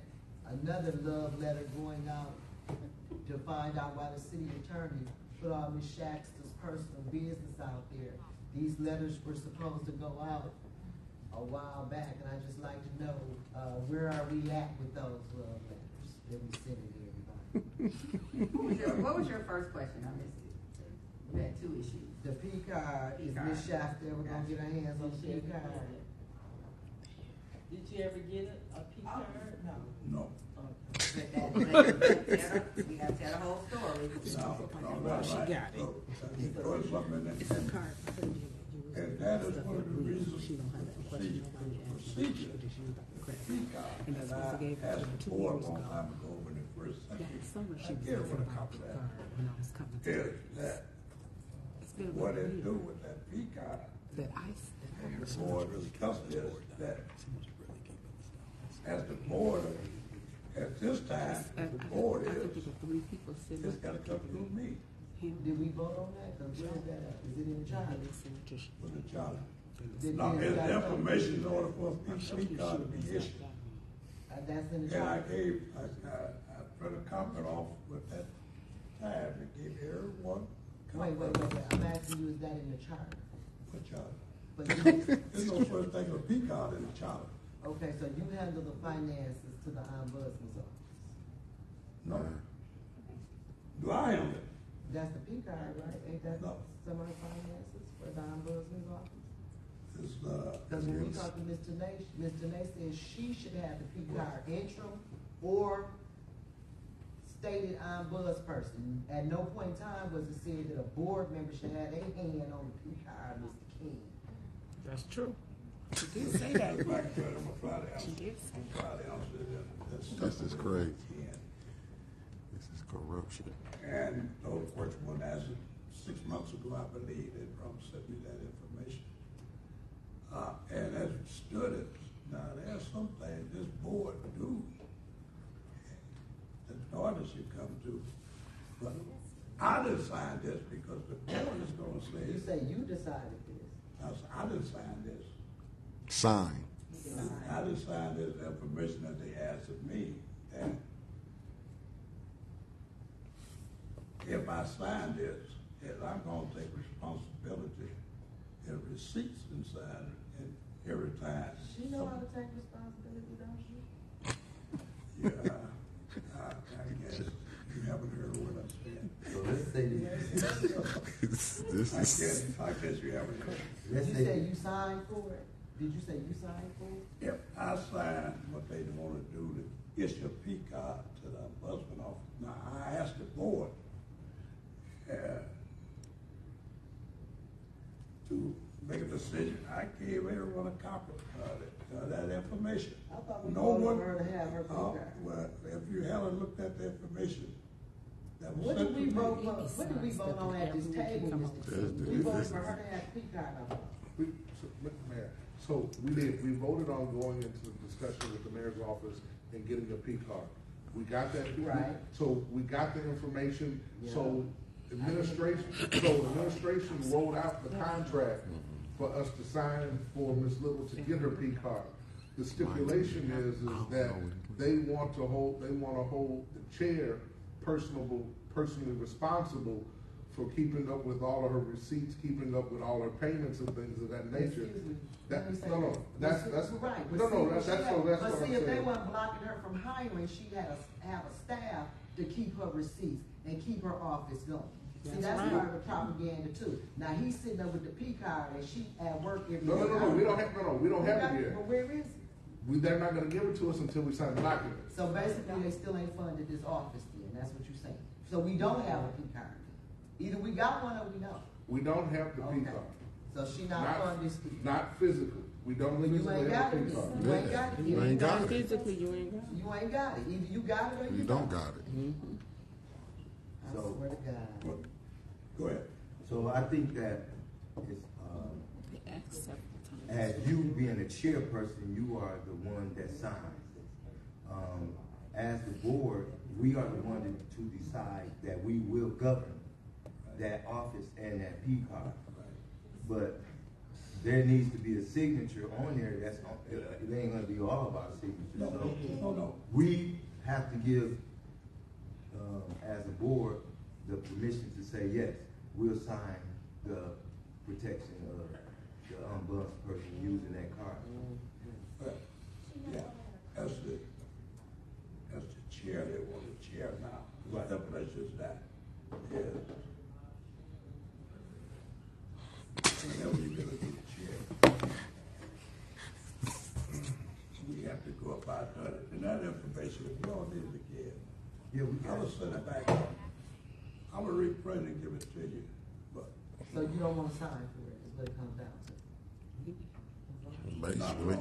another love letter going out to find out why the city attorney put all Ms. Shasta's personal business out there. These letters were supposed to go out a while back, and I'd just like to know, where are we at with those love letters that we sent to everybody? What was your first question? I missed it. You had two issues. The P card, is Ms. Shasta ever gonna get her hands on the P card? Did you ever get a P card? No. We have to tell the whole story. No, she got it. And that is one of the reasons procedure. And I asked the board a long time ago when it first sent me, I gave her a copy of that. Is that what it do with that P card? The board discussed this, that as the board, at this time, the board is, it's gotta come through me. Did we vote on that? Cause where is that at? Is it in the charter? With the charter. Now, it's information in order for a P card to be issued. That's in the And I charter. put a comment off with that time and gave everyone. Wait, I'm asking you, is that in the charter? What charter? But There's no such thing as a P card in the charter. okay, so you handle the finances to the ombudsman's office. No. Do I am it? That's the P card, right? Ain't that No. some of the finances for the ombudsman's office? It's, Because when we talked to Ms. Tanay said she should have the P card interim or stated ombudsperson. At no point in time was it said that a board member should have their hand on the P card, Mr. King. That's true. She did say that. I'm gonna try to answer. She did say that. Try to answer that. That's just crazy. Yeah. This is corruption. And the first one answered 6 months ago, I believe, they probably sent me that information. And as it stood it, now there's some things this board do that the orders should come to. But I didn't sign this because the board is gonna say. You say you decided this. I didn't sign this. Sign. I didn't sign this information that they asked of me. And if I sign this, I'm gonna take responsibility and receipts inside and every time. She know how to take responsibility, don't she? Yeah, I guess you haven't heard what I'm saying. So let's say I guess you haven't heard. Did you say you signed for it? Did you say you signed for it? If I sign what they want to do to issue a P card to the ombudsman office, now I asked the board to make a decision. I gave everyone a copy of that information. I thought we voted for her to have her P card. Well, if you haven't looked at the information, that was What sent did to we me. vote on? What did we vote on at this table, Mr. King? We voted for her to have P card on. Mr. Mayor, so we voted on going into the discussion with the mayor's office and getting a P card. We got that. Right. So we got the information, Yeah. so administration rolled out the contract for us to sign for Ms. Little to get her P card. The stipulation is that they want to hold the chair personally responsible for keeping up with all of her receipts, keeping up with all her payments and things of that nature. Excuse me. That's Let me say what But see, if they weren't blocking her from hiring, she had have a staff to keep her receipts and keep her office going. See, that's part of the propaganda too. Now, he's sitting there with the P card and she at work every day. No, we don't have it yet. But where is it? They're not gonna give it to us until we sign the document. So basically, they still ain't funded this office then, that's what you're saying. So we don't have a P card. Either we got one or we don't. We don't have the P card. So she not funded. Not physically. We don't Well, you physically ain't have got a it. P card. You ain't got it. You ain't got it. Physically, you ain't got it. You ain't got it. Either you got it or You don't got it. I So- swear to God. Go ahead. So I think that it's, They ask several times. as you being a chairperson, you are the one that signs. As the board, we are the one to decide that we will govern that office and that P card. But there needs to be a signature on there. It ain't gonna be all about signatures. No. We have to give, as a board, the permission to say, yes, we'll sign the protection of the unbussed person using that card. But, yeah, as the chair, they want the chair now. Right. The place is that. Yes. Whenever you're gonna be the chair, we have to go about it. And that information, if you all need it again, Yeah, we I'm got gonna it. send it back up. I'm gonna reprint it and give it to you, but So you don't want to sign for it, is what it comes down to. Basically.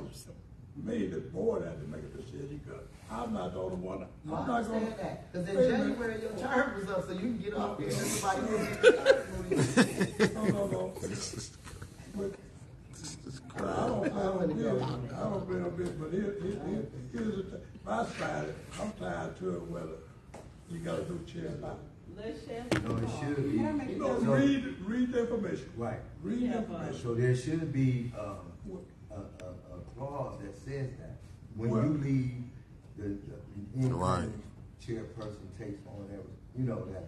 me, the board had to make a decision, because I'm not the only one. I I'm not understand gonna. that, because in Wait a minute. January, your term was up, so you can get up there and everybody will No. But I don't blame them, but here's the thing. My side, I'm tired to it whether you gotta do chair or not. Les Chef. No, it should be. Can I make No, So- read the information. Right. Read the Yeah, information. So there should be, a clause that says that when Well- you leave, the Right. incoming chairperson takes on that, that,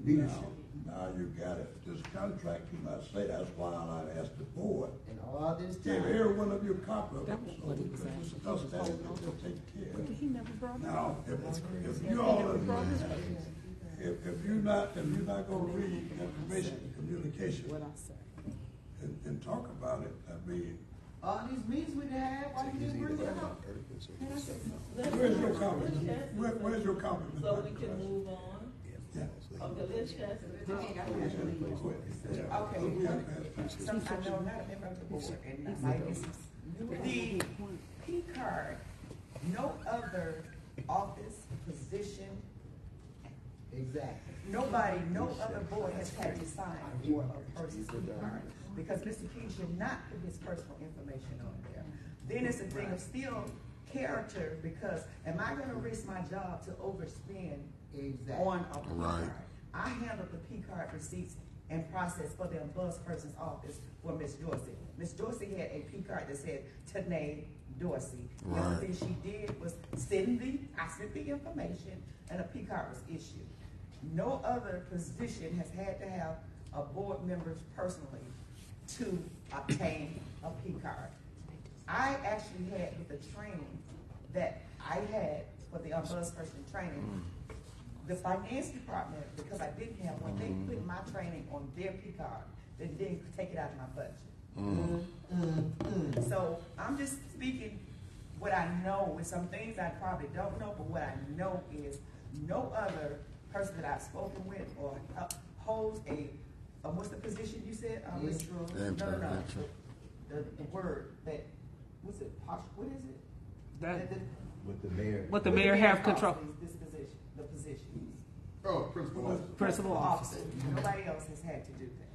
leadership. Now you got it. This contract do not say, that's why I asked the board. And all this Give time. every one of you a copy of it. That was So what he we was can asking. discuss that and we'll take care of it. He never brought it up. Now, if you all, if you're not gonna read information, communication, What I said. and talk about it, I mean, All these meetings we had, why you didn't bring it up? where's your copy? Where's your copy? Ms. So we Dr. can Price? move on. Yeah. Okay, let's just. Okay, some, I know I'm not a member of the board, and I might be, the P card, no other office, position, Exactly. nobody, no other board has had to sign for a person's P card, because Mr. King should not put his personal information on there. Then it's a thing of still character, because am I gonna risk my job to overspend Exactly. on a P Right. card? I handled the P card receipts and process for the unbussed person's office for Ms. Dorsey. Ms. Dorsey had a P card that said Tanae Dorsey. The Right. only thing she did was I sent the information, and a P card was issued. No other position has had to have a board member personally to obtain a P card. I actually had with the training that I had for the unbussed person training, the finance department, because I didn't have one, they put my training on their P card, they didn't take it out of my budget. So I'm just speaking what I know, with some things I probably don't know, but what I know is no other person that I've spoken with or holds what's the position you said? Ms. Interim. No. The word that, what's it, what is it? That, With the mayor. what the mayor have calls control. This position, the position. Oh, principal officer. Principal officer. Nobody else has had to do that.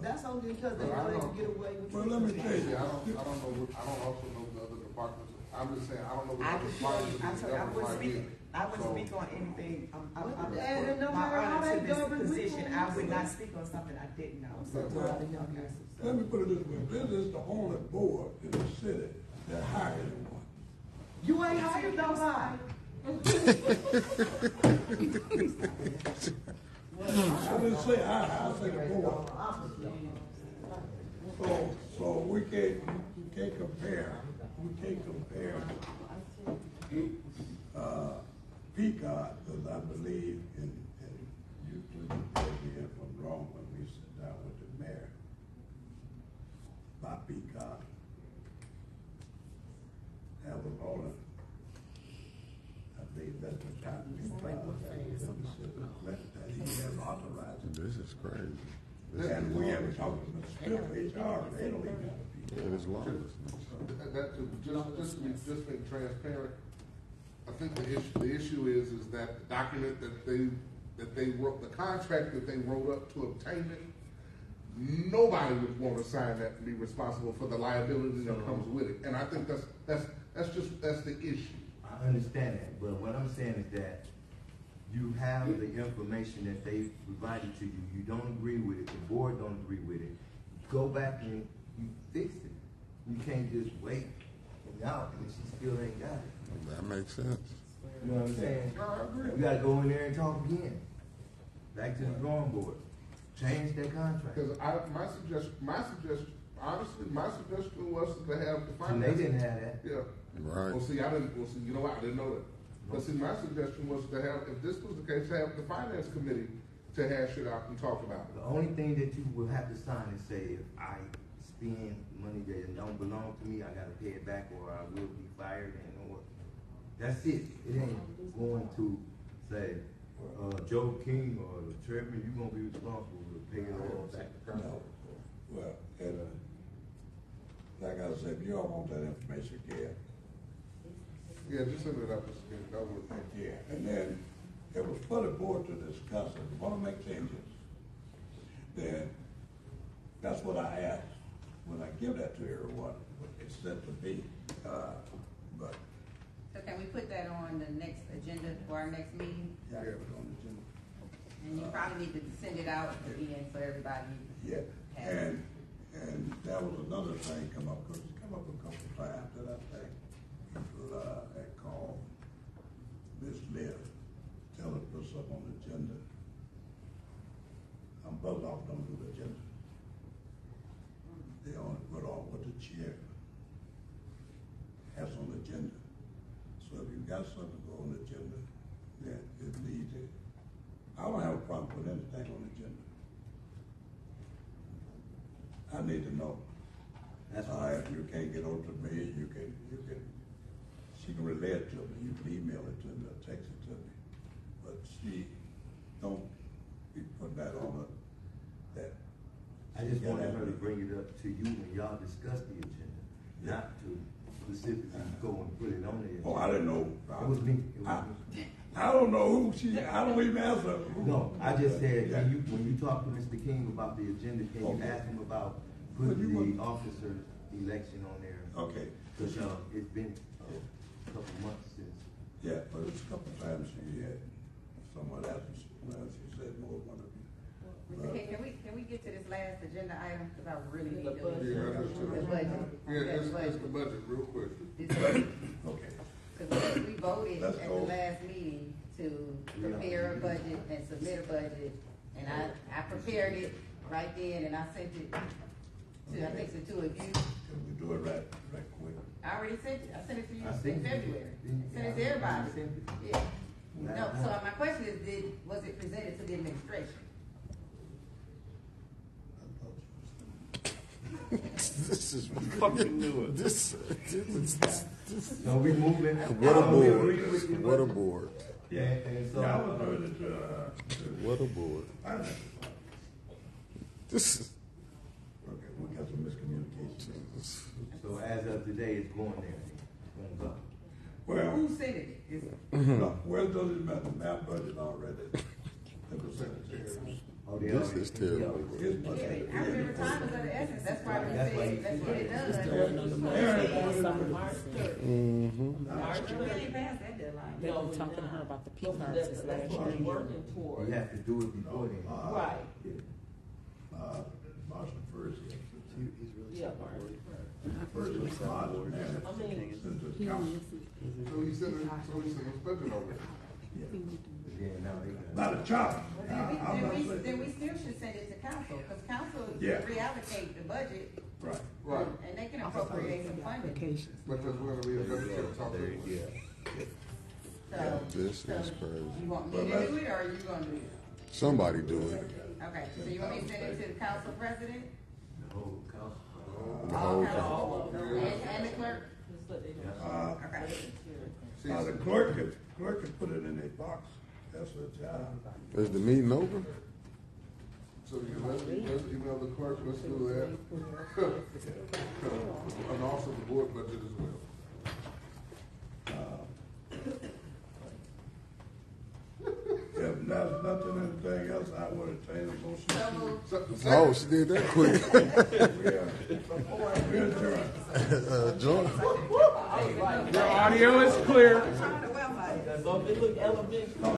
That's only because they know they can get away with it. Well, let me tell you, Yeah, I don't also know the other departments. I'm just saying, I don't know the I other can tell you, departments. I wouldn't So- speak on anything, And no my matter how honor they to this govern, we position, can't I would use not it. speak on something I didn't know. So, let me put it this way, this is the only board in the city that hired anyone. You ain't hired nobody. I didn't say I said the board. So we can't compare, Peacock, because I believe in you two, correct me if I'm wrong. This is crazy. And we haven't talked to Mr. Smith, HR, they don't even have a It is lawlessness. Just being transparent, I think the issue is that the document that they wrote, the contract that they wrote up to obtain it, nobody would want to sign that and be responsible for the liability that comes with it. And I think that's the issue. I understand that, but what I'm saying is that you have the information that they provided to you. You don't agree with it. The board don't agree with it. Go back and you fix it. You can't just wait out and she still ain't got it. That makes sense. You know what I'm saying? You gotta go in there and talk again. Back to the drawing board. Change that contract. Because my suggestion, honestly, my suggestion was to have the finance. And they didn't have that. Yeah. Right. Well, see, you know what? I didn't know that. But see, my suggestion was to have, if this was the case, to have the finance committee to hash it out and talk about it. The only thing that you will have to sign is say, if I spend money that don't belong to me, I gotta pay it back or I will be fired and or, that's it. It ain't going to say, Joe King or the chairman, you gonna be responsible to pay it all back. No. Well, and, like I said, if you all want that information, Gary. Yeah, just send it up, Mr. King. That would. Yeah, and then it was for the board to discuss. If you want to make changes, then that's what I asked when I give that to everyone. It's said to be, but. So can we put that on the next agenda for our next meeting? Yeah, I have it on the agenda. And you probably need to send it out again so everybody. Yeah, has it. and that was another thing come up, because it's come up a couple of times that I think people had called Miss Liz, tell her to put something on the agenda. I'm buzzed off, don't do the agenda. They only put on what the chair has on the agenda. So if you got something to go on the agenda, then it needs it. I don't have a problem with anything on the agenda. I need to know. That's If you can't get over to me, you can, she can relay it to me, you can email it to me or text it to me. But she don't be putting that on her, that. I just wanted her to bring it up to you when y'all discuss the agenda, not to specifically go and put it on the agenda. Oh, I didn't know. It was me. It was me. I don't know who I don't even answer. No, I just said, when you talk to Mr. King about the agenda, can you ask him about putting the officer election on there? Okay. Because it's been a couple months since. Yeah, but it's a couple of times she had someone asked me, she said more one of you. Mr. King, can we get to this last agenda item, because I really need to. Yeah, The budget. Yeah, it's the budget, real quick. Okay. Because we voted Let's at go. the last meeting to prepare a budget and submit a budget. And I prepared it right then and I sent it to, I think, the two of you. Can we do it right quick? I already sent it. I sent it to you I in sent it. February. Sent it to everybody. Yeah. No, so my question is, was it presented to the administration? This is fucking new. This. No, we moving. What a board. What a board. Yeah, and so. Yeah, I was doing it to, What a board. This is. Okay, we got some miscommunication. So as of today, it's going there. It's going up. Well, Who sent it? no, well, does it matter? Map budget already. The secretary. Oh, they This already- is terrible. His Yeah, budget. I remember time was of the essence. That's why we That's why said, you let's get it done. Mm-hmm. We really passed that deadline. They were talking to her about the P cards this last That's what year. we're working toward. You have to do it before then. Right, March the first. yeah. First was March, and I mean, since it's council. So he sent his budget over. Yeah, now they got. Not a chop. Then we still should send it to council, because council Yeah. reallocate the budget, Right. Right. and they can appropriate some funding. Applications. Because we're gonna be a better to talk about. So, This so is crazy. you want me to do it, or are you gonna do it? Somebody do it. Okay, so you want me to send it to the council president? The whole council. The whole council, and the clerk? just let they know. Okay. The clerk could put it in a box. That's her job. Is the meeting over? So let's email the clerk, let's do that. And also the board budget as well. If there's nothing, anything else, I would entertain a motion. Oh, she did that quick. We adjourn. John. Your audio is clear. So if it look elementary.